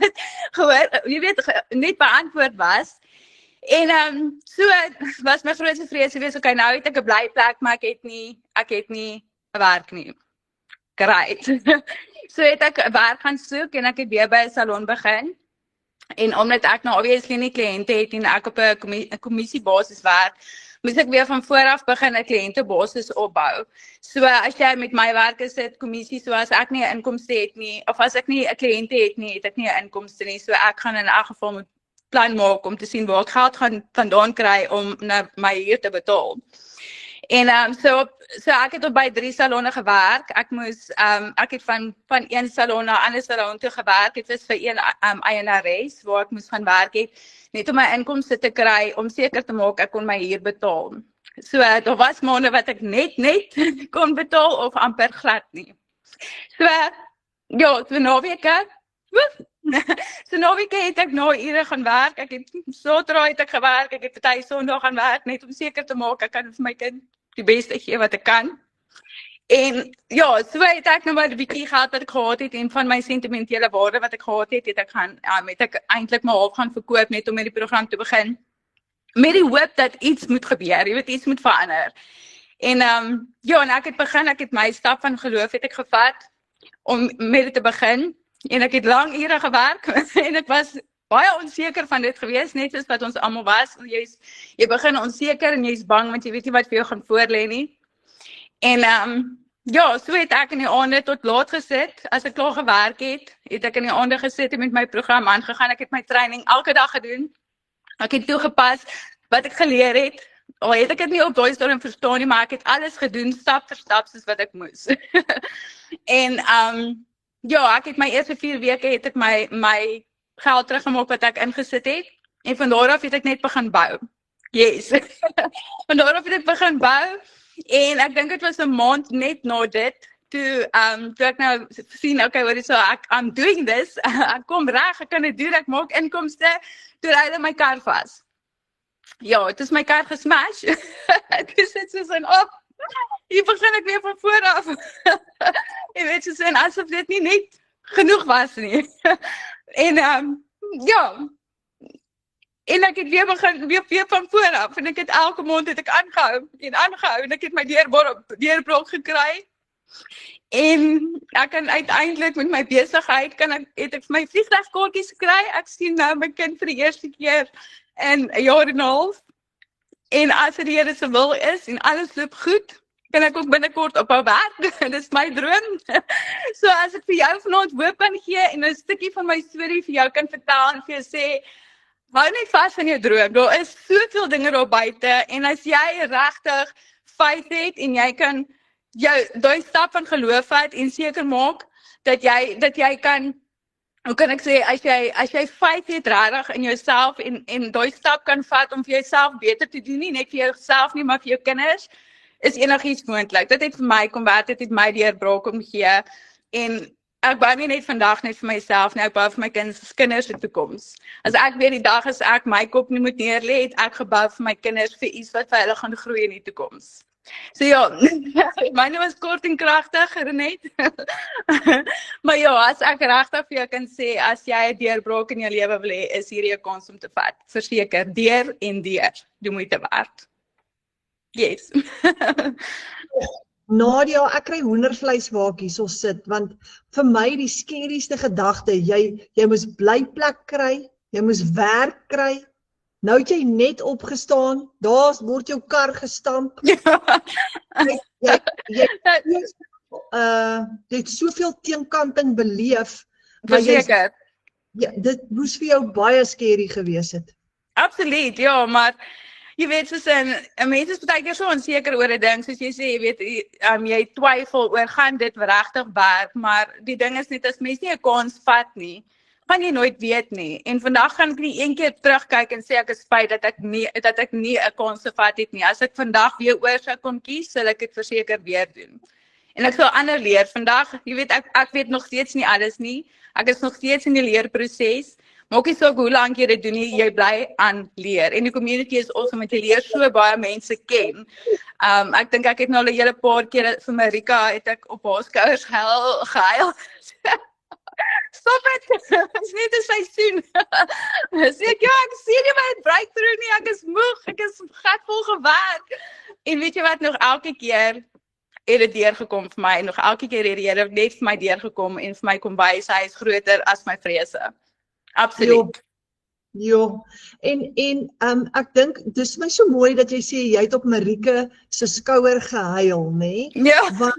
jy weet, net beantwoord was. En so was my grootste vrees gewees, okay, nou het ek 'n blyplek, maar ek het nie 'n werk nie. Great. So het ek werk gaan soek, en ek het weer by 'n salon begin. En omdat ek nou obviously nie kliënte het en ek op 'n kommissiebasis werk, moes ek weer van vooraf begin 'n kliëntebasis opbou. So as jy met my werk is dit kommissie, so as ek nie 'n inkomste het nie, of as ek nie 'n kliënte het nie, het ek nie 'n inkomste nie. So ek gaan in elk geval moet plan maak om te sien waar ek geld gaan vandaan kry om my huur te betaal. En so ek het op by 3 salonne gewerk. Ek het van een salon na 'n ander salon toe gewerk. Dit was vir een eienares waar ek moes gaan werk het, net om my inkomste te kry om seker te maak ek kon my huur betaal. So daar was maande wat ek net kon betaal of amper glad nie. So ja, so naweke. So naweke het ek na ure gaan werk. Ek het Saterdag het ek gewerk. Ek het party Sondag gaan werk net om seker te maak ek kan vir my kind die beste gee wat ek kan. En ja, so het ek nou maar 'n bietjie geld wat ek gehad het en van my sentimentele waarde wat ek gehad het, het ek eintlik maar half gaan verkoop net om met die program te begin. Met die hoop dat iets moet gebeur, jy weet, iets moet verander. En ja, en ek het my stap van geloof het ek gevat om met dit te begin. En ek het lang ure gewerk en ek was baie onseker van dit gewees, net soos wat ons almal was. Jy begin onseker en jy's bang want jy weet nie wat vir jou gaan voorlê nie. En ja, so het ek in die aande tot laat gesit. As ek klaar gewerk het ek in die aande gesit en met my program aangegaan. Ek het my training elke dag gedoen. Ek het toegepas wat ek geleer het. Al het ek dit nie op daai stadium verstaan nie, maar ek het alles gedoen stap vir stap soos wat ek moes. En ja, ek het my eerste 4 weke het ek my geld teruggemaak wat ek ingesit het. En van daar af het ek net begin bou. Yes. Van daar af het ek begin bou. En ek dink dit was 'n maand net na dit, toe ek nou sien, okay, what is so, I'm doing this, ek kom reg, ek kan dit doen, ek maak inkomste, toe ry hulle my kar vas. Ja, het is my kar gesmash. Toe sit soos in, hier begin ek weer van voor af. Jy weet, soos in, asof dit nie net genoeg was nie. En ja, en ek het weer van voor af, en ek het elke maand het ek aangehou, en ek het my deurbraak gekry, en ek kan uiteindelik met my besigheid, het ek my vliegtuigkaartjies gekry, ek sien nou my kind vir die eerste keer in 'n jaar en 'n half, en as dit die Here se wil is, en alles loop goed, kan ek ook binnekort ophou werk, dit is my droom. So as ek vir jou vanaand hoop kan gee, en 'n stukkie van my storie vir jou kan vertel, en vir jou sê, hou net vas aan jou droom, daar is soveel dinge daar buite, en as jy regtig faith het, en jy kan daai stap van geloof vat, en seker maak, dat jy kan, hoe kan ek sê, as jy faith het regtig in jouself, en daai stap kan vat, om vir jouself beter te doen, nie net vir jouself nie, maar vir jou kinders, is enigiets moontlik. Dit het vir my kom werk, dit het my deurbraak om gee, en ek bou nie net vandag net vir myself nie, ek bou vir my kinders se toekoms. As ek weer die dag as ek my kop nie moet neerlê, het ek gebou vir my kinders vir iets wat vir hulle gaan groei in die toekoms. So ja, myne was kort en kragtig, Renet. Maar ja, as ek regtig vir jou kan sê, as jy 'n deurbraak in jou lewe wil hê, is hierdie 'n kans om te vat. Verseker, deur en deur, die moeite werd. Yes. Nadia, ek kry hoendervleis waar ek hierso sit, want vir my die skerrieste gedagte, jy moes blyplek kry, jy moes werk kry, nou het jy net opgestaan, daar word jou kar gestamp, jy het soveel teenkanting beleef, Verseker. Dit moes vir jou baie skerry gewees het. Absoluut, ja, maar jy weet, soos mense is baie keer so onseker oor 'n ding, soos jy sê, jy weet, jy twyfel oor, gaan dit regtig werk, maar die ding is net, as mens nie 'n kans vat nie, gaan jy nooit weet nie, en vandag gaan ek nie een keer terugkyk en sê ek is spyt dat ek nie 'n kans gevat het nie, as ek vandag weer oor sou kon kies, sal ek dit verseker weer doen. En ek sal ander leer, vandag, jy weet, ek weet nog steeds nie alles nie, ek is nog steeds in die leerproses, maak nie saak hoe lank jy dit doen nie, jy bly aan leer. En die community is awesome, want jy leer so baie mense ken. Ek dink ek het nou al 'n hele paar keer vir Marika, het ek op haar skouers gehuil. Stop het, het is net 'n seisoen. Sê ek, ja, ek sien nie my breakthrough nie, ek is moeg, ek is gatvol gewerk. En weet jy wat, nog elke keer het dit deurgekom vir my, en nog elke keer het die Here net vir my deurgekom, en vir my kom wys, hy is groter as my vrese. Absoluut. Ja, en ek dink dis my so mooi dat jy sê jy het op Marieke se skouer gehuil, nê? Ja. Want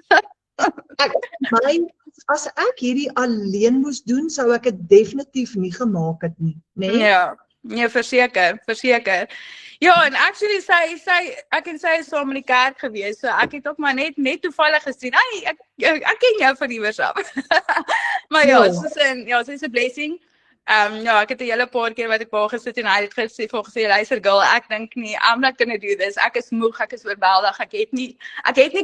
as ek hierdie alleen moes doen, sou ek dit definitief nie gemaak het nie, nê? Ja. Ja, verseker. Ja, en actually ek en sy is saam in die kerk gewees, so ek het ook maar net toevallig gesien. Ek ken jou van iewers af. Maar ja, sy's 'n blessing. Ja, ek het 'n hele paar keer wat ek waar gesit en hy het gesê, luister girl, ek dink nie, I'm not gonna do this. Ek is moeg, ek is oorweldig, ek het nie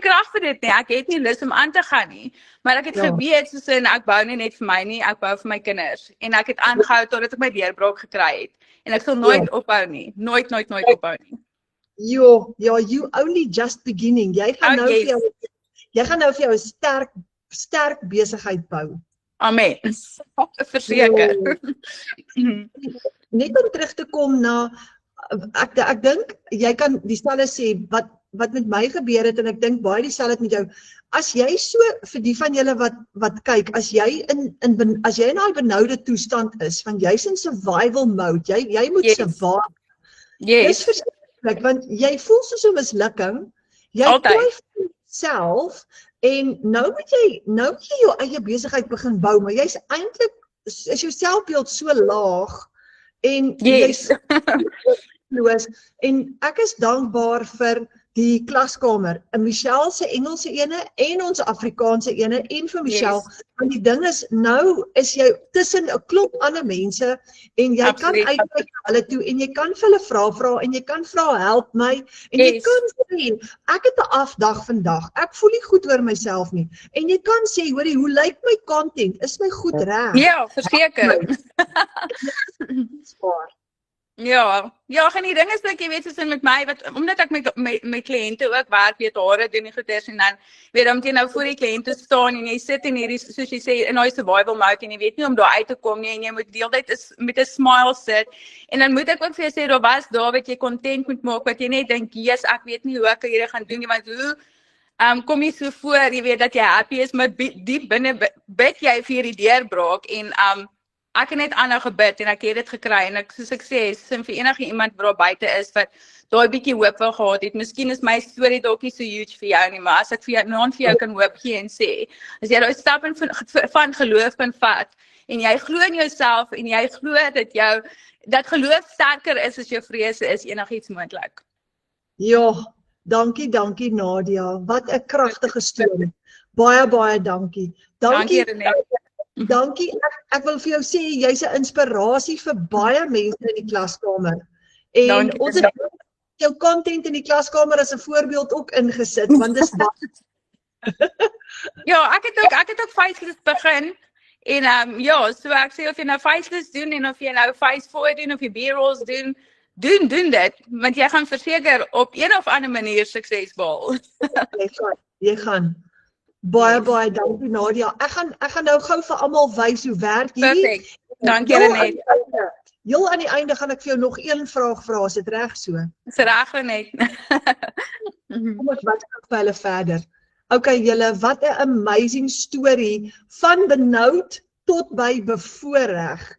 krag vir dit nie. Ek het nie lus om aan te gaan nie. Maar ek het geweet soos in ek bou nie net vir my nie, ek bou vir my kinders. En ek het aangehou totdat ek my deurbraak gekry het. En ek sal nooit ophou nie. Nooit ophou nie. Ja, you only just beginning. Jy gaan nou vir jou 'n sterk besigheid bou. Amen. Verseker. Net om terug te kom na ek dink jy kan dieselfde sê wat met my gebeur het en ek dink baie dieselfde met jou. As jy so vir die van julle wat kyk, as jy in daai benoude toestand is, van jy's in survival mode, jy moet survive. Dis verskriklik want jy voel soos 'n mislukking. Jy twyfel self en nou moet jy jou eie besigheid begin bou, maar jy's eintlik is jou selfbeeld so laag en jy's en ek is dankbaar vir die klaskamer, Michelle se Engelse ene en ons Afrikaanse ene en vir Michelle, want die ding is, nou is jy tussen 'n klomp ander mense en jy kan uitkyk na hulle toe en jy kan vir hulle vra en jy kan vra help my en jy kan sê, ek het 'n afdag vandag, ek voel nie goed oor myself nie en jy kan sê, hoorie, hoe lyk my content, is my goed reg? Ja, verseker. Ja, en die ding is dat jy weet soos met my omdat ek met kliënte ook werk, weet hare doen die goeders en dan weet om jy nou voor die kliënte staan en jy sit in hierdie soos jy sê in daai survival mode en jy weet nie om daar uit te kom nie en jy moet deeltyd met 'n smile sit en dan moet ek ook vir jou sê daar wat jy content moet maak wat jy net dink, "Jesus, ek weet nie hoe ek hierdie gaan doen nie, want hoe kom jy so voor, jy weet dat jy happy is, maar diep binne bid jy vir hierdie deurbraak en ek het net aanhou gebid en ek het dit gekry en soos ek sê, vir enige iemand wat daar buite is wat daai bietjie hoop wil gehad het. Miskien is my storie dalk nie so huge vir jou nie, maar as ek vir jou kan hoop gee en sê, as jy daai stap van geloof kan vat en jy glo in jouself en jy glo dat geloof sterker is as jou vrese is enigiets moontlik. Ja, dankie Nadia. Wat 'n kragtige storie. Baie dankie. Dankie Renée. Dankie, ek wil vir jou sê, jy's 'n inspirasie vir baie mense in die klaskamer. En ons het jou content in die klaskamer as 'n voorbeeld ook ingesit, want dis Ja, ek het ook faceless begin. En so ek sê of jy nou faceless doen en of jy nou face forward doen of jy B-rolls doen dit, want jy gaan verseker op een of ander manier sukses behaal. Jy gaan. Baie dankie Nadia. Ek gaan nou gou vir almal wys hoe werk hierdie. Perfek. Dankie Renée. Heel aan die einde gaan ek vir jou nog een vraag vra, is dit reg so? Dis reg Renée. Kom ons wat vir hulle verder. Okay julle, wat 'n amazing storie van benoud tot by bevoorreg.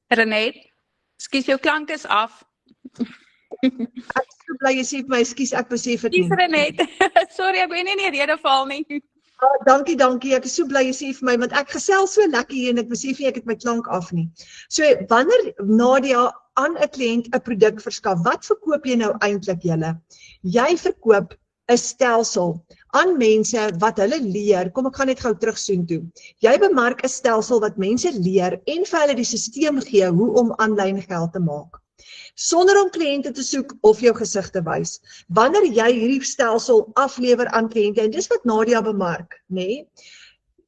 Renée, skus jou klank is af. Ek is so bly jy sê vir my, skus ek besef dit nie. Skus Renée. Sorry, ek weet nie in die rede val nie. Dankie. Ek is so bly jy sê vir my, want ek gesels so lekker hier en ek besef nie ek het my klank af nie. So wanneer Nadia aan 'n kliënt 'n produk verskaf, wat verkoop jy nou eintlik julle? Jy verkoop 'n stelsel aan mense wat hulle leer. Kom ek gaan net gou terug soontoe. Jy bemark 'n stelsel wat mense leer en vir hulle die stelsel gee hoe om aanlyn geld te maak. Sonder om kliënte te soek of jou gesig te wys. Wanneer jy hierdie stelsel aflewer aan kliënte, en dis wat Nadia bemark, nê?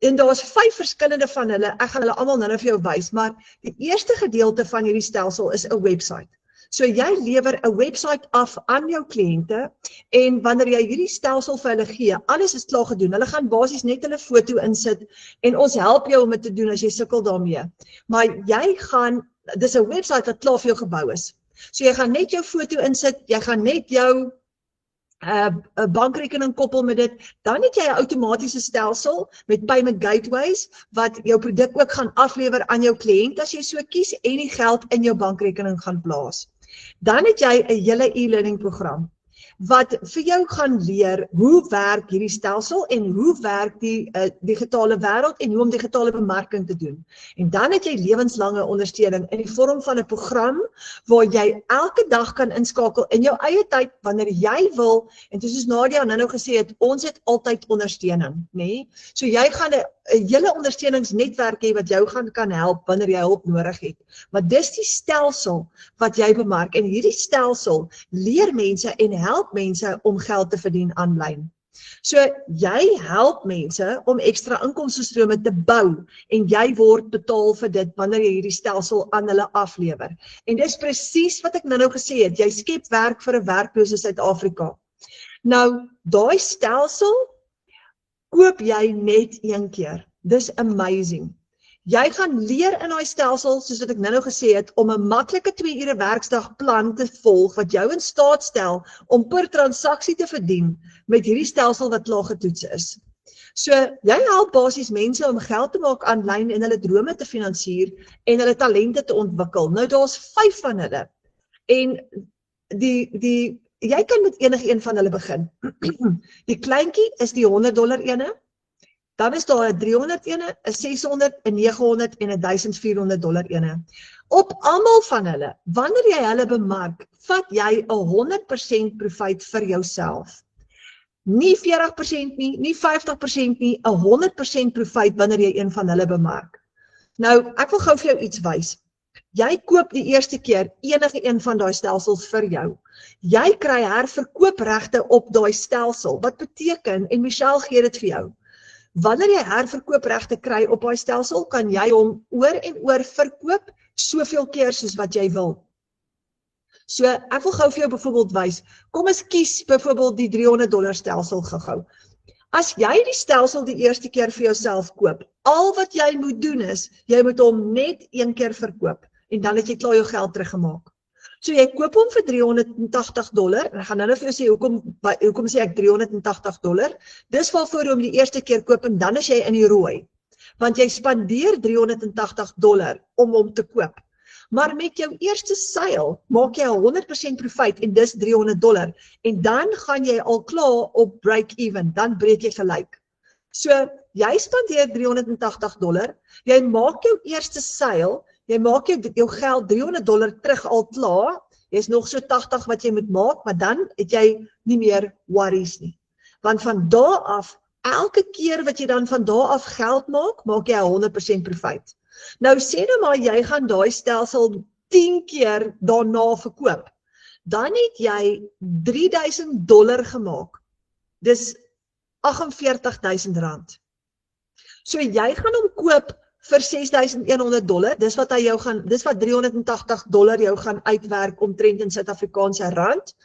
En daar's 5 verskillende van hulle, ek gaan hulle almal nou vir jou wys, maar die eerste gedeelte van hierdie stelsel is 'n webwerf. So jy lewer 'n webwerf af aan jou kliënte en wanneer jy hierdie stelsel vir hulle gee, alles is klaar gedoen. Hulle gaan basies net hulle foto insit en ons help jou om dit te doen as jy sukkel daarmee. Maar dis 'n webwerf wat klaar vir jou gebou is. So jy gaan net jou foto insit, jy gaan net jou 'n bankrekening koppel met dit, dan het jy 'n outomatiese stelsel met payment gateways wat jou produk ook gaan aflewer aan jou kliënt as jy so kies en die geld in jou bankrekening gaan plaas. Dan het jy 'n hele e-learning program wat vir jou gaan leer hoe werk hierdie stelsel en hoe werk die digitale wêreld en hoe om digitale bemarking te doen. En dan het jy lewenslange ondersteuning in die vorm van 'n program waar jy elke dag kan inskakel in jou eie tyd wanneer jy wil. En soos Nadia nou gesê het, ons het altyd ondersteuning, nê? So jy gaan 'n hele ondersteuningsnetwerk hê wat jou kan help wanneer jy hulp nodig het. Maar dis die stelsel wat jy bemark en hierdie stelsel leer mense en help mense om geld te verdien aanlyn. So jy help mense om ekstra inkomstestrome te bou en jy word betaal vir dit wanneer jy hierdie stelsel aan hulle aflewer. En dis presies wat ek nou gesê het, jy skep werk vir 'n werklose Suid-Afrika. Nou, daai stelsel koop jy net een keer. Dis amazing. Jy gaan leer in daai stelsel, soos wat ek nou gesê het, om 'n maklike 2 ure werksdag plan te volg wat jou in staat stel om per transaksie te verdien met hierdie stelsel wat klaar getoets is. So, jy help basies mense om geld te maak aanlyn en hulle drome te finansier en hulle talente te ontwikkel. Nou, daar's 5 van hulle. En jy kan met enige een van hulle begin. Die kleintjie is die $100 ene. Dan is daar 'n $300 ene, 'n $600, 'n $900 en 'n $1,400 ene. Op almal van hulle, wanneer jy hulle bemark, vat jy 100% profiet vir jouself. Nie 40% nie, nie 50% nie, 100% profiet wanneer jy een van hulle bemark. Nou, ek wil gou vir jou iets wys. Jy koop die eerste keer enige een van daai stelsels vir jou. Jy kry herverkoopregte op daai stelsel. Wat beteken, en Michelle gee dit vir jou, wanneer jy herverkoopregte kry op daai stelsel, kan jy hom oor en oor verkoop soveel keer soos wat jy wil. So, ek wil gou vir jou byvoorbeeld wys, kom ons kies byvoorbeeld die $300 stelsel gou. As jy die stelsel die eerste keer vir jouself koop, al wat jy moet doen is, jy moet hom net een keer verkoop, en dan het jy klaar jou geld teruggemaak. So jy koop hom vir $380, en ek gaan nou vir jou sê, hoekom sê ek $380, dis waarvoor jy hom die eerste keer koop, en dan is jy in die rooi, want jy spandeer $380 om hom te koop. Maar met jou eerste seil maak jy 100% profiet en dis $300 en dan gaan jy al klaar op break-even, dan breek jy gelyk. So, jy spandeer $380, jy maak jou eerste seil, jy maak jou geld $300 terug al klaar, jy is nog so 80 wat jy moet maak, maar dan het jy nie meer worries nie. Want van daar af, elke keer wat jy dan van daar af geld maak, maak jy 100% profiet. Nou sê nou maar jy gaan daai stelsel 10 keer daarna verkoop. Dan het jy $3,000 gemaak. Dis R48,000. So jy gaan hom koop vir $6,100, dis wat $380 jou gaan uitwerk omtrent in Suid-Afrikaanse rand.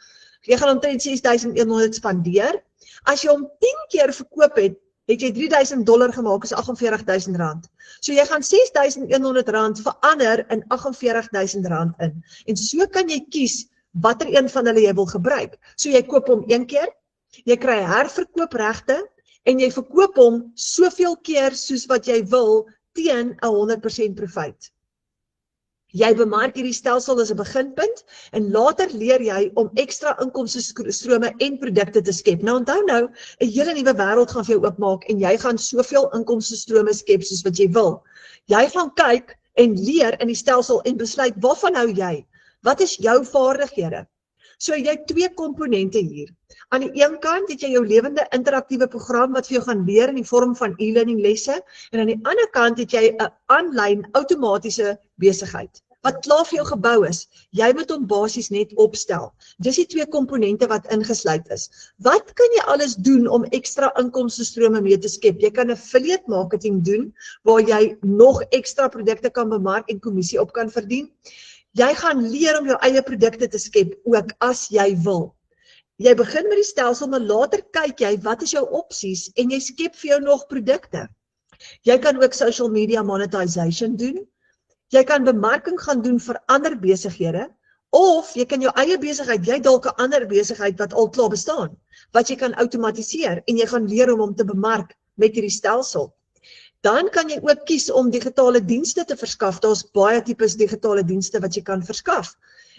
Jy gaan omtrent $6,100 spandeer. As jy hom 10 keer verkoop het jy $3,000 gemaak, is R48,000. So jy gaan $6,100 verander in R48,000 in. En so kan jy kies watter een van hulle jy wil gebruik. So jy koop hom een keer, jy kry herverkoopregte en jy verkoop hom soveel keer soos wat jy wil teen 100% profiet. Jy bemark hierdie stelsel as 'n beginpunt en later leer jy om ekstra inkomstestrome en produkte te skep. Nou onthou nou, 'n hele nuwe wêreld gaan vir jou oopmaak en jy gaan soveel inkomstestrome skep soos wat jy wil. Jy gaan kyk en leer in die stelsel en besluit waarvan hou jy? Wat is jou vaardighede? So jy het twee komponente hier. Aan die een kant het jy jou lewende interaktiewe program wat vir jou gaan leer in die vorm van e-learning lesse en aan die ander kant het jy 'n aanlyn outomatiese besigheid wat klaar vir jou gebou is. Jy moet hom basies net opstel. Dis die twee komponente wat ingesluit is. Wat kan jy alles doen om ekstra inkomstestrome mee te skep? Jy kan affiliate marketing doen waar jy nog ekstra produkte kan bemark en kommissie op kan verdien. Jy gaan leer om jou eie produkte te skep ook as jy wil. Jy begin met die stelsel, maar later kyk jy wat is jou opsies en jy skep vir jou nog produkte. Jy kan ook social media monetization doen. Jy kan bemarking gaan doen vir ander besighede of jy kan jou eie besigheid, jy dalk 'n ander besigheid wat al klaar bestaan, wat jy kan outomatiseer en jy gaan leer om hom te bemark met hierdie stelsel. Dan kan jy ook kies om digitale dienste te verskaf. Daar's baie tipes digitale dienste wat jy kan verskaf.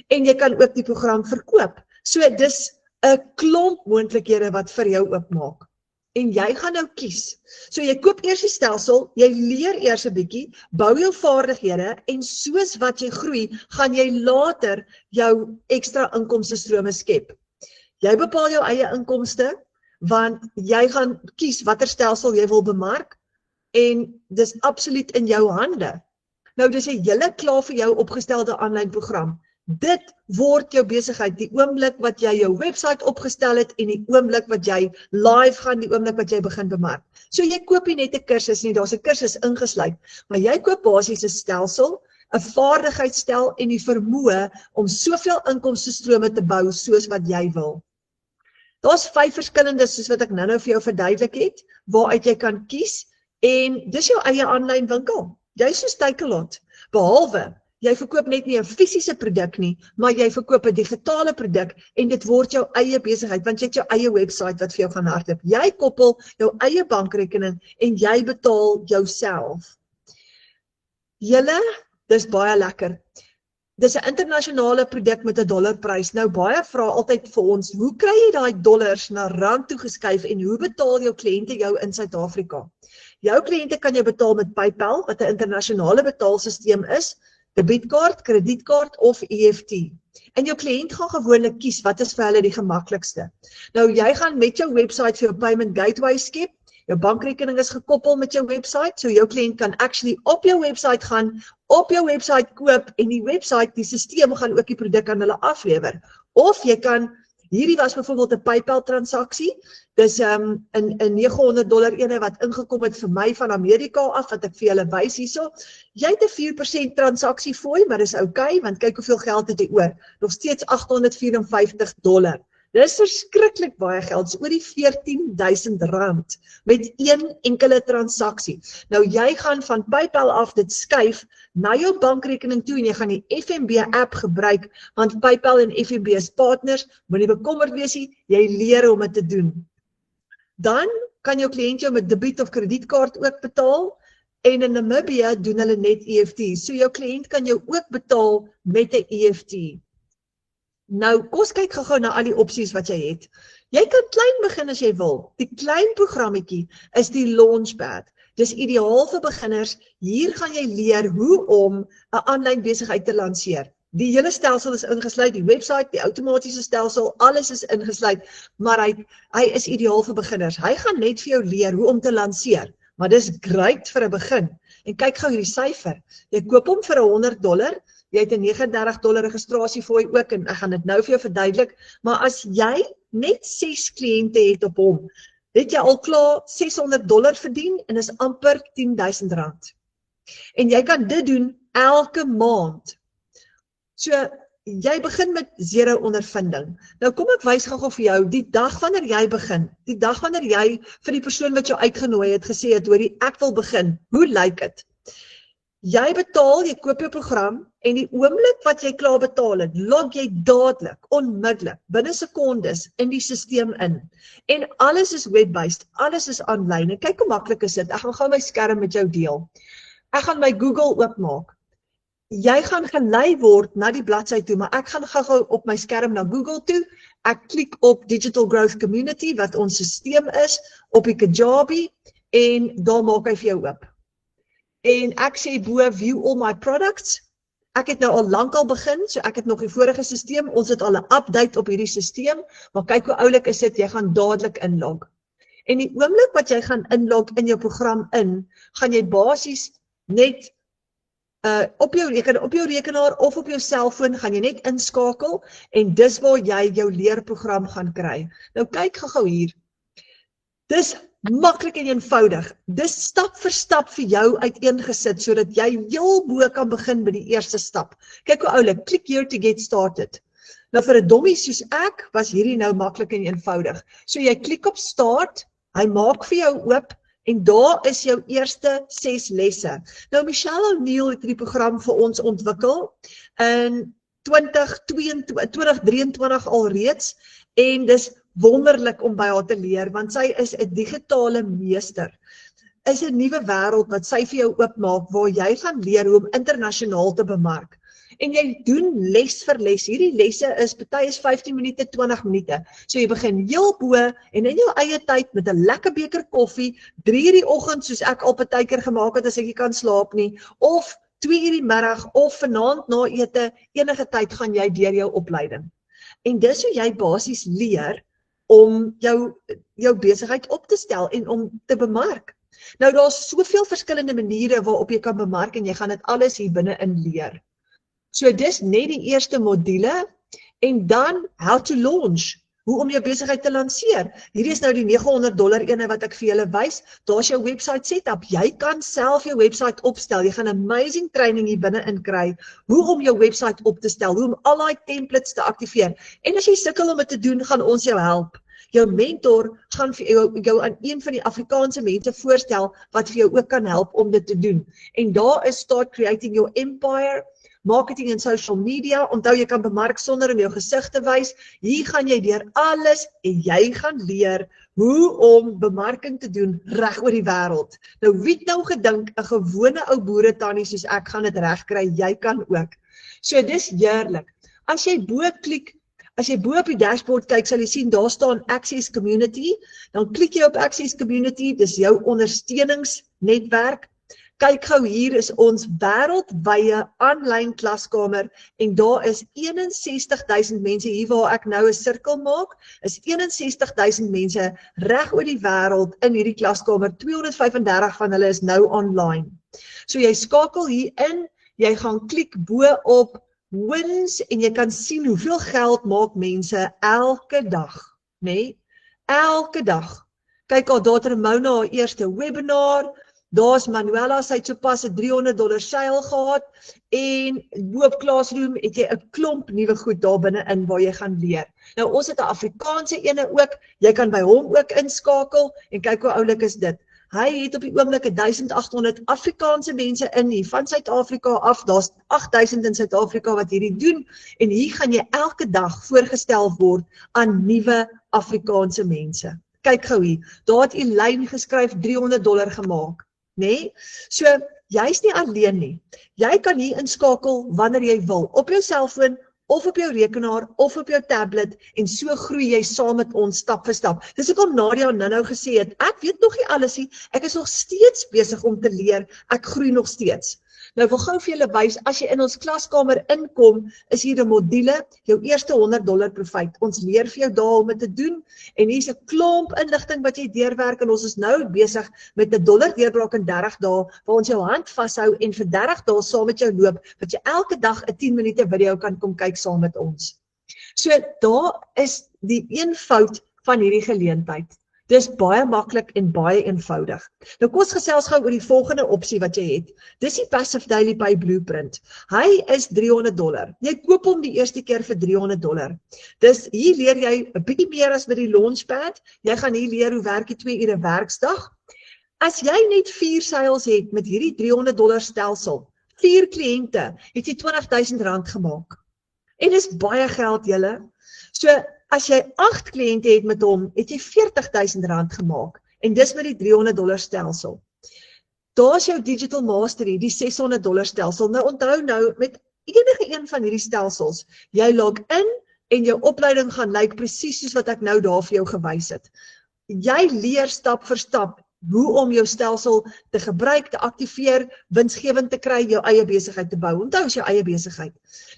En jy kan ook die program verkoop. So dis 'n klomp moontlikhede wat vir jou oopmaak. En jy gaan nou kies. So jy koop eers die stelsel, jy leer eers 'n bietjie, bou jou vaardighede en soos wat jy groei, gaan jy later jou ekstra inkomstestrome skep. Jy bepaal jou eie inkomste want jy gaan kies watter stelsel jy wil bemark en dis absoluut in jou hande. Nou dis 'n hele klaar vir jou opgestelde aanlyn program. Dit word jou besigheid die oomblik wat jy jou webwerf opgestel het en die oomblik wat jy live gaan, die oomblik wat jy begin bemark. So jy koop nie net 'n kursus nie, daar's 'n kursus ingesluit, maar jy koop basies 'n stelsel, 'n vaardigheidsstel en die vermoë om soveel inkomstestrome te bou soos wat jy wil. Daar's 5 verskillende soos wat ek nou vir jou verduidelik het, waaruit jy kan kies en dis jou eie aanlyn winkel. Jy is soos Takealot, behalwe jy verkoop net nie 'n fisiese produk nie, maar jy verkoop 'n digitale produk en dit word jou eie besigheid want jy het jou eie webwerf wat vir jou gaan hardloop. Jy koppel jou eie bankrekening en jy betaal jouself. Julle, dis baie lekker. Dis 'n internasionale produk met 'n dollarprys. Nou baie vra altyd vir ons, hoe kry jy daai dollars na rand toegeskuif en hoe betaal jou kliënte jou in Suid-Afrika? Jou kliënte kan jy betaal met PayPal wat 'n internasionale betaalsisteem is. Debietkaart, kredietkaart of EFT. En jou kliënt gaan gewoonlik kies wat is vir hulle die gemaklikste. Nou jy gaan met jou webwerf vir jou payment gateway skep. Jou bankrekening is gekoppel met jou webwerf, so jou kliënt kan actually op jou webwerf gaan, op jou webwerf koop en die webwerf, die stelsel gaan ook die produk aan hulle aflewer. Of jy kan, hierdie was byvoorbeeld 'n PayPal transaksie. Dis 'n $900 ene wat ingekom het vir my van Amerika af wat ek vir julle wys hierso. Jy het 'n 4% transaksie fooi, maar dis okay want kyk hoeveel geld het jy oor. Nog steeds $854. Dis verskriklik baie geld, so oor die R14.000 met een enkele transaksie. Nou jy gaan van PayPal af dit skuif na jou bankrekening toe en jy gaan die FNB app gebruik want PayPal en FNB is partners, moenie bekommerd wees nie, jy leer om dit te doen. Dan kan jou kliënt jou met debiet of kredietkaart ook betaal en in Namibië doen hulle net EFT. So jou kliënt kan jou ook betaal met 'n EFT. Nou, kom kyk gou-gou na al die opsies wat jy het. Jy kan klein begin as jy wil. Die klein programmetjie is die Launchpad. Dis ideaal vir beginners. Hier gaan jy leer hoe om 'n aanlyn besigheid te lanseer. Die hele stelsel is ingesluit, die webwerf, die outomatiese stelsel, alles is ingesluit, maar hy is ideaal vir beginners. Hy gaan net vir jou leer hoe om te lanseer, maar dis great vir 'n begin. En kyk gou hierdie syfer. Jy koop hom vir $100, jy het 'n $39 registrasiefooi ook en ek gaan dit nou vir jou verduidelik, maar as jy net 6 kliënte het op hom, het jy al klaar $600 verdien en is amper R10.000. En jy kan dit doen elke maand. So, jy begin met 0 ondervinding. Nou kom ek wys gou vir jou, die dag wanneer jy begin, die dag wanneer jy vir die persoon wat jou uitgenooi het gesê het, hoorie, ek wil begin, hoe lyk dit? Jy betaal, jy koop jou program en die oomblik wat jy klaar betaal het, log jy dadelik, onmiddellik, binne sekondes in die stelsel in. En alles is web-based, alles is aanlyn. En kyk hoe maklik is dit. Ek gaan gou my skerm met jou deel. Ek gaan my Google oopmaak. Jy gaan gelei word na die bladsy toe, maar ek gaan gou op my skerm na Google toe. Ek klik op Digital Growth Community, wat ons stelsel is, op die Kajabi, en daar maak hy vir jou oop. En ek sê bo, view all my products. Ek het nou al lank al begin, so ek het nog die vorige stelsel, ons het al 'n update op hierdie stelsel, maar kyk hoe oulik is dit, jy gaan dadelik inlog. En die oomblik wat jy gaan inlog in jou program gaan jy basies net op jou rekenaar of op jou selfoon gaan jy net inskakel en dis waar jy jou leerprogram gaan kry. Nou kyk gou hier. Dis maklik en eenvoudig. Dis stap vir stap vir jou uiteengesit sodat jy heel bo kan begin by die eerste stap. Kyk hoe oulik, click here to get started. Nou vir 'n dommie soos ek was hierdie nou maklik en eenvoudig. So jy klik op start, hy maak vir jou oop en daar is jou eerste 6 lesse. Nou Michelle O'Neil het hierdie program vir ons ontwikkel in 2023 alreeds en dis wonderlik om by haar te leer, want sy is 'n digitale meester. Is 'n nuwe wêreld wat sy vir jou oopmaak waar jy gaan leer hoe om internasionaal te bemark. En jy doen les vir les. Hierdie lesse is party is 15 minute, 20 minute. So jy begin heel bo en in jou eie tyd met 'n lekker beker koffie, 3:00 die oggend soos ek al partykeer gemaak het as ek nie kan slaap nie, of 2:00 die middag of vanaand na ete, enige tyd gaan jy deur jou opleiding. En dis hoe jy basies leer om jou besigheid op te stel en om te bemark. Nou daar's soveel verskillende maniere waarop jy kan bemark en jy gaan dit alles hier binne-in leer. So dis net die eerste module en dan how to launch, hoe om jou besigheid te lanseer. Hierdie is nou die $900 ene wat ek vir julle wys. Daar's jou website setup. Jy kan self jou website opstel. Jy gaan amazing training hier binne-in kry hoe om jou website op te stel, hoe om al daai templates te aktiveer. En as jy sukkel om dit te doen, gaan ons jou help. Jou mentor gaan vir jou aan een van die Afrikaanse mense voorstel wat vir jou ook kan help om dit te doen. En daar is Start Creating Your Empire, marketing en social media. Onthou jy kan bemark sonder om jou gesig te wys. Hier gaan jy deur alles en jy gaan leer hoe om bemarking te doen reg oor die wêreld. Nou wie het nou gedink 'n gewone ou boeretannie soos ek gaan dit reg kry, jy kan ook. So dis heerlik. As jy bo op die dashboard kyk, sal jy sien daar staan Access Community. Dan klik jy op Access Community, dis jou ondersteuningsnetwerk. Kyk gou, hier is ons wêreldwye aanlyn klaskamer en daar is 61,000 mense hier waar ek nou 'n sirkel maak, is 61,000 mense reg oor die wêreld in hierdie klaskamer. 235 van hulle is nou online. So jy skakel hier in, jy gaan klik bo op wins en jy kan sien hoeveel geld maak mense elke dag, nê? Elke dag. Kyk al, daar het Ramona haar eerste webinar. Daar's Manuela, sy het sopas 'n $300 seil gehad en bo op Classroom het jy 'n klomp nuwe goed daar binne-in waar jy gaan leer. Nou ons het 'n Afrikaanse ene ook, jy kan by hom ook inskakel en kyk hoe oulik is dit. Hy het op die oomblik 1800 Afrikaanse mense in hier van Suid-Afrika af, daar's 8000 in Suid-Afrika wat hierdie doen en hier gaan jy elke dag voorgestel word aan nuwe Afrikaanse mense. Kyk gou hier, daar het Elaine geskryf $300 gemaak. Nee, so jy's nie alleen nie. Jy kan hier inskakel wanneer jy wil, op jou selfoon of op jou rekenaar of op jou tablet en so groei jy saam met ons stap vir stap. Dis hoekom Nadia nou gesê het, ek weet nog nie alles nie, ek is nog steeds besig om te leer, ek groei nog steeds. Nou ek wil gou vir julle wys, as jy in ons klaskamer inkom, is hier 'n module, jou eerste $100 profijt. Ons leer vir jou daar om dit te doen en hier's 'n klomp inligting wat jy deurwerk en ons is nou besig met 'n dollar deurbraak in 30 dae waar ons jou hand vashou en vir 30 dae saam met jou loop, wat jy elke dag 'n 10 minute video kan kom kyk saam met ons. So daar is die eenvoud van hierdie geleentheid. Dis baie maklik en baie eenvoudig. Nou kom ons gesels gou oor die volgende opsie wat jy het. Dis die Passive Daily Pay Blueprint. Hy is $300. Jy koop hom die eerste keer vir $300. Dis hier leer jy 'n bietjie meer as met die Launchpad. Jy gaan hier leer hoe werk die 2 ure werksdag. As jy net 4 sales het met hierdie $300 stelsel, 4 kliënte, het jy R20,000 gemaak. En dis baie geld julle. So as jy 8 kliënte het met hom, het jy R40,000 gemaak. En dis met die $300 stelsel. Daar's jou Digital Mastery, die $600 stelsel. Nou onthou nou, met enige een van hierdie stelsels, jy log in en jou opleiding gaan lyk presies soos wat ek nou daar vir jou gewys het. Jy leer stap vir stap. hoe om jou stelsel te gebruik, te aktiveer, winsgewend te kry, jou eie besigheid te bou. Onthou is jou eie besigheid.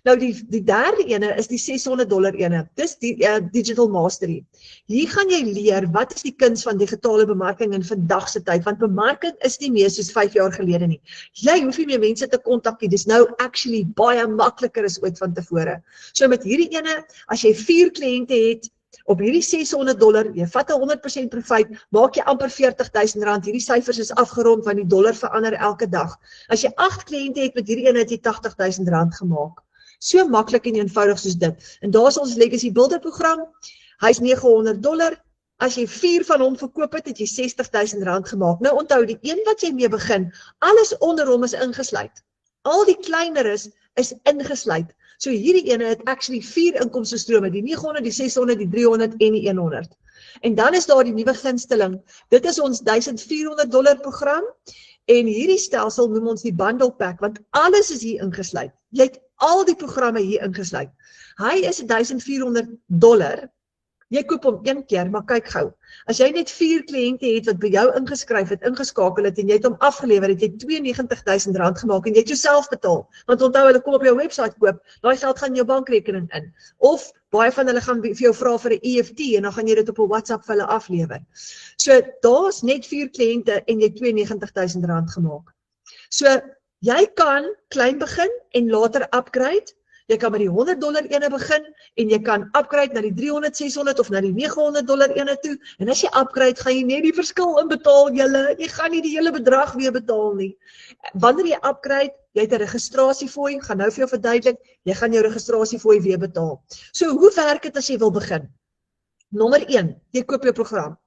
Nou die derde ene is die $600 ene. Dis die Digital Mastery. Hier gaan jy leer wat is die kuns van digitale bemarking in vandag se tyd, want bemarking is nie meer soos 5 jaar gelede nie. Jy hoef nie meer mense te kontak nie. Dis nou actually baie makliker as ooit van tevore. So met hierdie ene, as jy 4 kliënte het, op hierdie $600, jy vat 100% profijt, maak jy amper R40,000, hierdie syfers is afgerond, want die dollar verander elke dag. As jy 8 kliënte het met hierdie ene, het jy R80,000 gemaak. So maklik en eenvoudig soos dit. En daar is ons Legacy Builder program, hy is $900, as jy 4 van hom verkoop het, het jy R60,000 gemaak. Nou onthou, die een wat jy mee begin, alles onder hom is ingesluit. Al die kleiner is ingesluit. So hierdie ene het actually 4 inkomstestrome, die 900, die 600, die 300 en die 100. En dan is daar die nuwe gunsteling. Dit is ons $1,400 program en hierdie stelsel noem ons die bundle pack, want alles is hier ingesluit. Jy het al die programme hier ingesluit. Hy is $1,400. Jy koop hom 1 keer, maar kyk gou. As jy net 4 kliënte het wat by jou ingeskryf het, ingeskakel het en jy het hom afgelewer, het jy R92,000 gemaak en jy het jouself betaal. Want onthou, hulle kom op jou website koop, daai geld gaan in jou bankrekening in. Of baie van hulle gaan vir jou vra vir 'n EFT en dan gaan jy dit op 'n WhatsApp vir hulle aflewer. So daar's net 4 kliënte en jy het R92,000 gemaak. So jy kan klein begin en later upgrade. Jy kan met die $100 ene begin en jy kan upgrade na die 300, 600 of na die $900 ene toe. En as jy upgrade, gaan jy net die verskil inbetaal julle. Jy gaan nie die hele bedrag weer betaal nie. Wanneer jy upgrade, jy het 'n registrasiefooi, gaan nou vir jou verduidelik, jy gaan jou registrasiefooi weer betaal. So hoe werk dit as jy wil begin? Nommer 1, jy koop jou program.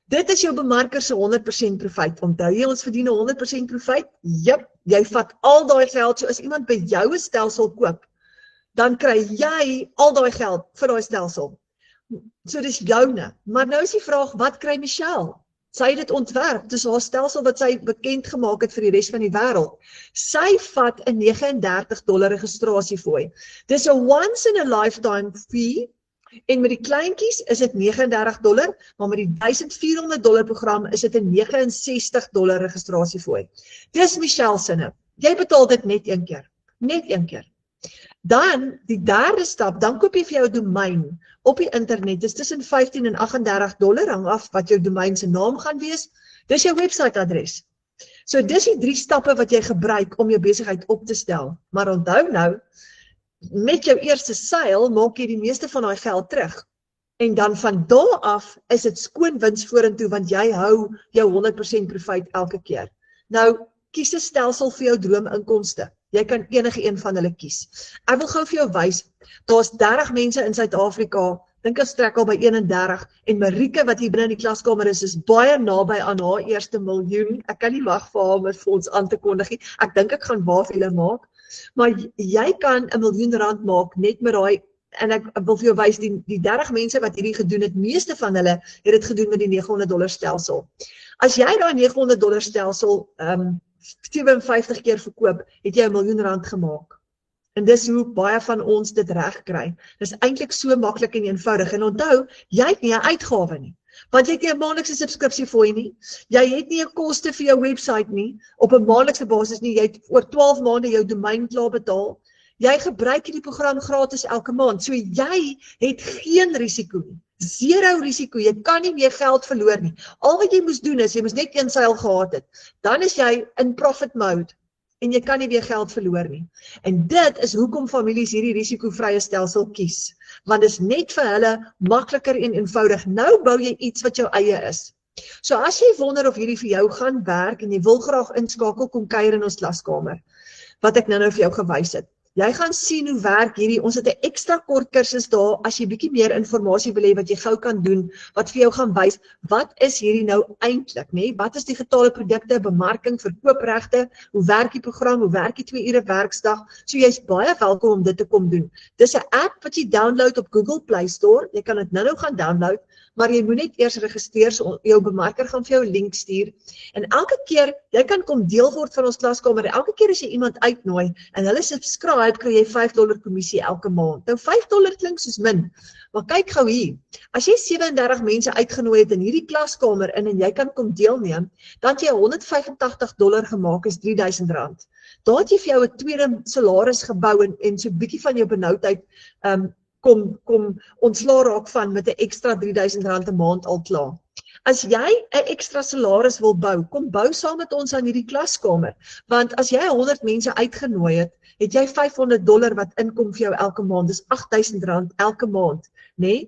Dit is jou bemarker se 100% profijt. Onthou jy ons verdien 100% profijt? Jep, jy vat al daai geld, so as iemand by jou 'n stelsel koop, dan kry jy al daai geld vir daai stelsel. So dis joune. Maar nou is die vraag, wat kry Michelle? Sy het dit ontwerp, dis haar stelsel wat sy bekend gemaak het vir die res van die wêreld. Sy vat 'n $39 registrasiefooi. Dis 'n once in a lifetime fee, en met die kleintjies is dit $39, maar met die $1,400 program is dit 'n $69 registrasiefooi. Dis Michelle sinne. Jy betaal dit net 1 keer. Net 1 keer. Dan, die derde stap, dan koop jy vir jou domein op die internet. Dis tussen $15 en $38, hang af wat jou domein se naam gaan wees. Dis jou website adres. So dis die 3 stappe wat jy gebruik om jou besigheid op te stel. Maar onthou nou, met jou eerste seil maak jy die meeste van daai geld terug. En dan van daar af is dit skoon wins vorentoe, want jy hou jou 100% profijt elke keer. Nou, kies 'n stelsel vir jou droominkomste. Jy kan enige een van hulle kies. Ek wil gou vir jou wys, daar's 30 mense in Suid-Afrika, dink ek strek al by 31, en Marieke wat hier binne in die klaskamer is baie naby aan haar eerste miljoen. Ek kan nie wag vir haar om dit vir ons aan te kondig nie. Ek dink ek gaan waar vir julle maak. Maar jy kan R1 miljoen maak net met daai, en ek wil vir jou wys, die 30 mense wat hierdie gedoen het, meeste van hulle het dit gedoen met die $900 stelsel. As jy daai $900 stelsel 57 keer verkoop, het jy R1 miljoen gemaak. En dis hoe baie van ons dit reg kry. Dis eintlik so maklik en eenvoudig. En onthou, jy het nie 'n uitgawe nie. Want jy het nie 'n maandelikse subskripsiefooi nie. Jy het nie 'n koste vir jou website nie, op 'n maandelikse basis nie. Jy het oor 12 maande jou domein klaar betaal. Jy gebruik hierdie program gratis elke maand. So jy het geen risiko nie. 0 risiko. Jy kan nie meer geld verloor nie. Al wat jy moes doen is, jy moes net 1 seil gehad het. Dan is jy in profit mode. En jy kan nie weer geld verloor nie. En dit is hoekom families hierdie risikovrye stelsel kies. Want dit is net vir hulle makliker en eenvoudig. Nou bou jy iets wat jou eie is. So as jy wonder of hierdie vir jou gaan werk en jy wil graag inskakel, kom kuier in ons klaskamer. Wat ek nou vir jou gewys het. Jy gaan sien hoe werk hierdie, ons het 'n ekstra kort kursus daar, as jy bietjie meer inligting wil hê wat jy gou kan doen, wat vir jou gaan wys, wat is hierdie nou eintlik, nê? Wat is digitale produkte, bemarking, verkoopregte, hoe werk die program, hoe werk die 2 ure werksdag, so jy's baie welkom om dit te kom doen. Dis 'n app wat jy download op Google Play Store, jy kan dit nou gaan download, maar jy moet net eers registreer, so jou bemarker gaan vir jou 'n link stuur, en elke keer, jy kan kom deel word van ons klaskamer, en elke keer as jy iemand uitnooi, en hulle subscribe, kry jy $5 kommissie elke maand. Nou $5 klink soos min, maar kyk gou hier, as jy 37 mense uitgenooi het in hierdie klaskamer en jy kan kom deelneem, dan het jy $185 gemaak, is R3000. Daar het jy vir jou 'n tweede salaris gebou en so 'n bietjie van jou benoudheid kom ontslaa raak van met 'n ekstra R3000 'n maand al klaar. As jy 'n ekstra salaris wil bou, kom bou saam met ons aan hierdie klaskamer, want as jy 100 mense uitgenooi het, het jy $500 wat inkom vir jou elke maand, dis R8000 elke maand, nê?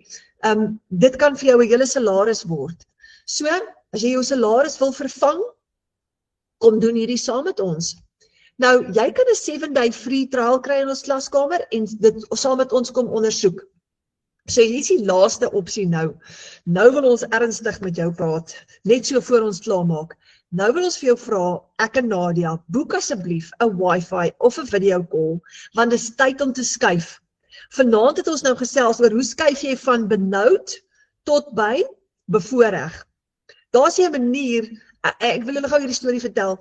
Dit kan vir jou 'n hele salaris word. So, as jy jou salaris wil vervang, kom doen hierdie saam met ons. Nou, jy kan 'n 7-day free trial kry in ons klaskamer en dit saam met ons kom ondersoek. So hier is die laaste opsie nou. Nou wil ons ernstig met jou praat, net so voor ons klaarmaak. Nou wil ons vir jou vra, ek en Nadia, boek asseblief 'n wifi of 'n video call, want dit is tyd om te skuif. Vanaand het ons nou gesels oor hoe skuif jy van benoud tot by bevoorreg. Daar's 'n manier, ek wil julle gou hierdie storie vertel.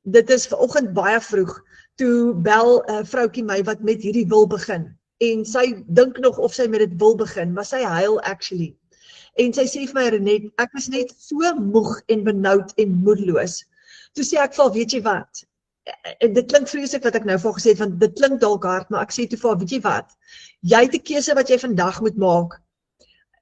Dit is vanoggend baie vroeg, toe bel 'n vroutjie my wat met hierdie wil begin. En sy dink nog of sy met dit wil begin, maar sy huil actually. En sy sê vir my, Renet, ek is net so moeg en benoud en moedeloos. Toe sê ek vir haar, weet jy wat? En dit klink vreeslik wat ek nou vir haar gesê het, want dit klink dalk hard, maar ek sê toe vir haar, weet jy wat? Jy het 'n keuse wat jy vandag moet maak.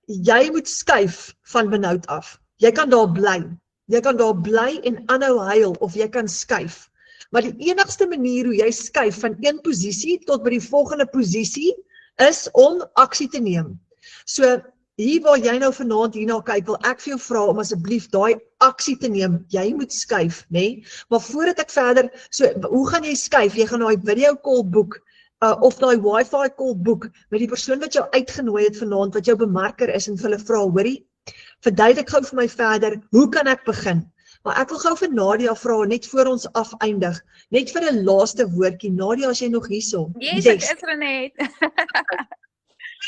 Jy moet skuif van benoud af. Jy kan daar bly. Jy kan daar bly en aanhou huil, of jy kan skuif. Maar die enigste manier hoe jy skuif van een posisie tot by die volgende posisie, is om aksie te neem. So, hier waar jy nou vanaand hierna kyk, wil ek vir jou vra om asseblief daai aksie te neem. Jy moet skuif, nê? Maar voordat ek verder, so, hoe gaan jy skuif? Jy gaan daai video call boek, of daai wifi call boek, met die persoon wat jou uitgenooi het vanaand, wat jou bemarker is, en vir hulle vra, hoorie, verduidelik gou vir my verder, hoe kan ek begin? Maar ek wil gou vir Nadia vra, net voor ons afeindig, net vir 'n laaste woordjie. Nadia, as jy nog hierso. Yes, ek is Renet.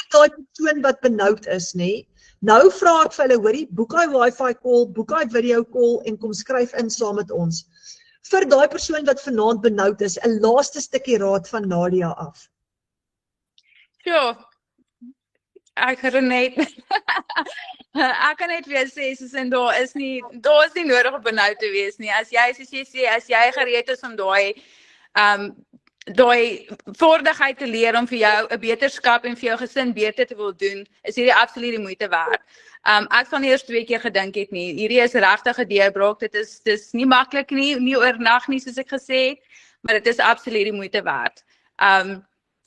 Daai persoon wat benoud is, nê? Nou vra ek vir hulle, hoorie, boek daai wifi call, boek daai video call en kom skryf in saam met ons. Vir daai persoon wat vanaand benoud is, 'n laaste stukkie raad van Nadia af. Ja, ek Renet. Ek kan net weer sê, soos en daar is nie nodig om benoud te wees nie. As jy, soos jy sê, as jy gereed is om daai vaardigheid te leer om vir jou 'n beterskap en vir jou gesin beter te wil doen, is hierdie absoluut die moeite werd. Ek sal nie eers 2 keer gedink het nie. Hierdie is regtig 'n deurbraak. Dis nie maklik nie oornag nie, soos ek gesê het, maar dit is absoluut die moeite werd.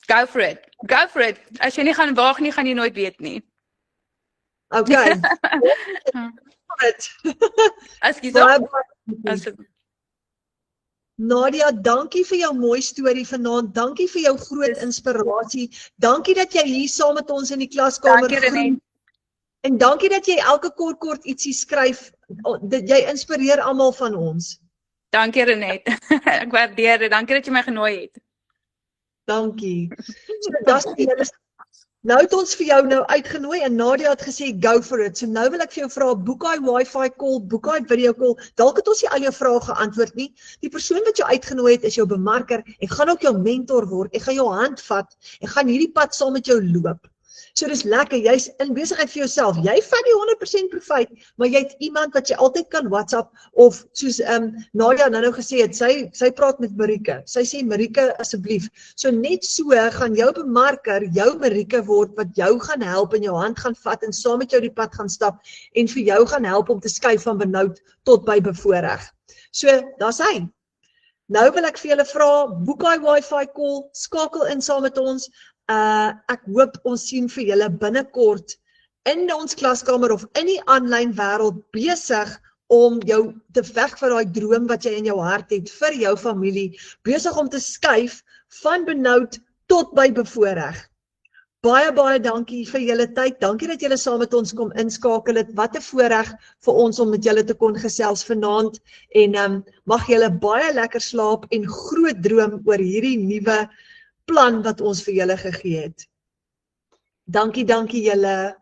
Go for it. Go for it. As jy nie gaan waag nie, gaan jy nooit weet nie. Okay. Nadia, dankie vir jou mooi storie vanaand. Dankie vir jou groot inspirasie. Dankie dat jy hier saam met ons in die klaskamer groen. En dankie dat jy elke kort ietsie skryf. Jy inspireer almal van ons. Dankie Renet. Ek waardeer dit. Dankie dat jy my genooi het. Dankie. Nou het ons vir jou nou uitgenooi en Nadia het gesê go for it. So nou wil ek vir jou vra, boek daai wifi call, boek daai video call. Dalk het ons nie al jou vrae geantwoord nie. Die persoon wat jou uitgenooi het is jou bemarker. Ek gaan ook jou mentor word. Ek gaan jou hand vat. Ek gaan hierdie pad saam met jou loop. So dis lekker, jy's in besigheid vir jouself. Jy vat die 100% profijt, maar jy het iemand wat jy altyd kan WhatsApp of soos Nadia nou gesê het, sy praat met Marike. Sy sê Marike asseblief. So net so gaan jou bemarker jou Marike word wat jou gaan help en jou hand gaan vat en saam met jou die pad gaan stap en vir jou gaan help om te skuif van benoud tot by bevoorreg. So, daar's hy. Nou wil ek vir julle vra, boek daai wifi call, skakel in saam met ons. Ek hoop ons sien vir julle binnekort in ons klaskamer of in die aanlyn wêreld besig om jou te veg vir daai droom wat jy in jou hart het vir jou familie, besig om te skuif van benoud tot by bevoorreg. Baie dankie vir julle tyd. Dankie dat julle saam met ons kom inskakel het. Wat 'n voorreg vir ons om met julle te kon gesels vanaand en mag julle baie lekker slaap en groot droom oor hierdie nuwe plan wat ons vir julle gegee het. Dankie julle.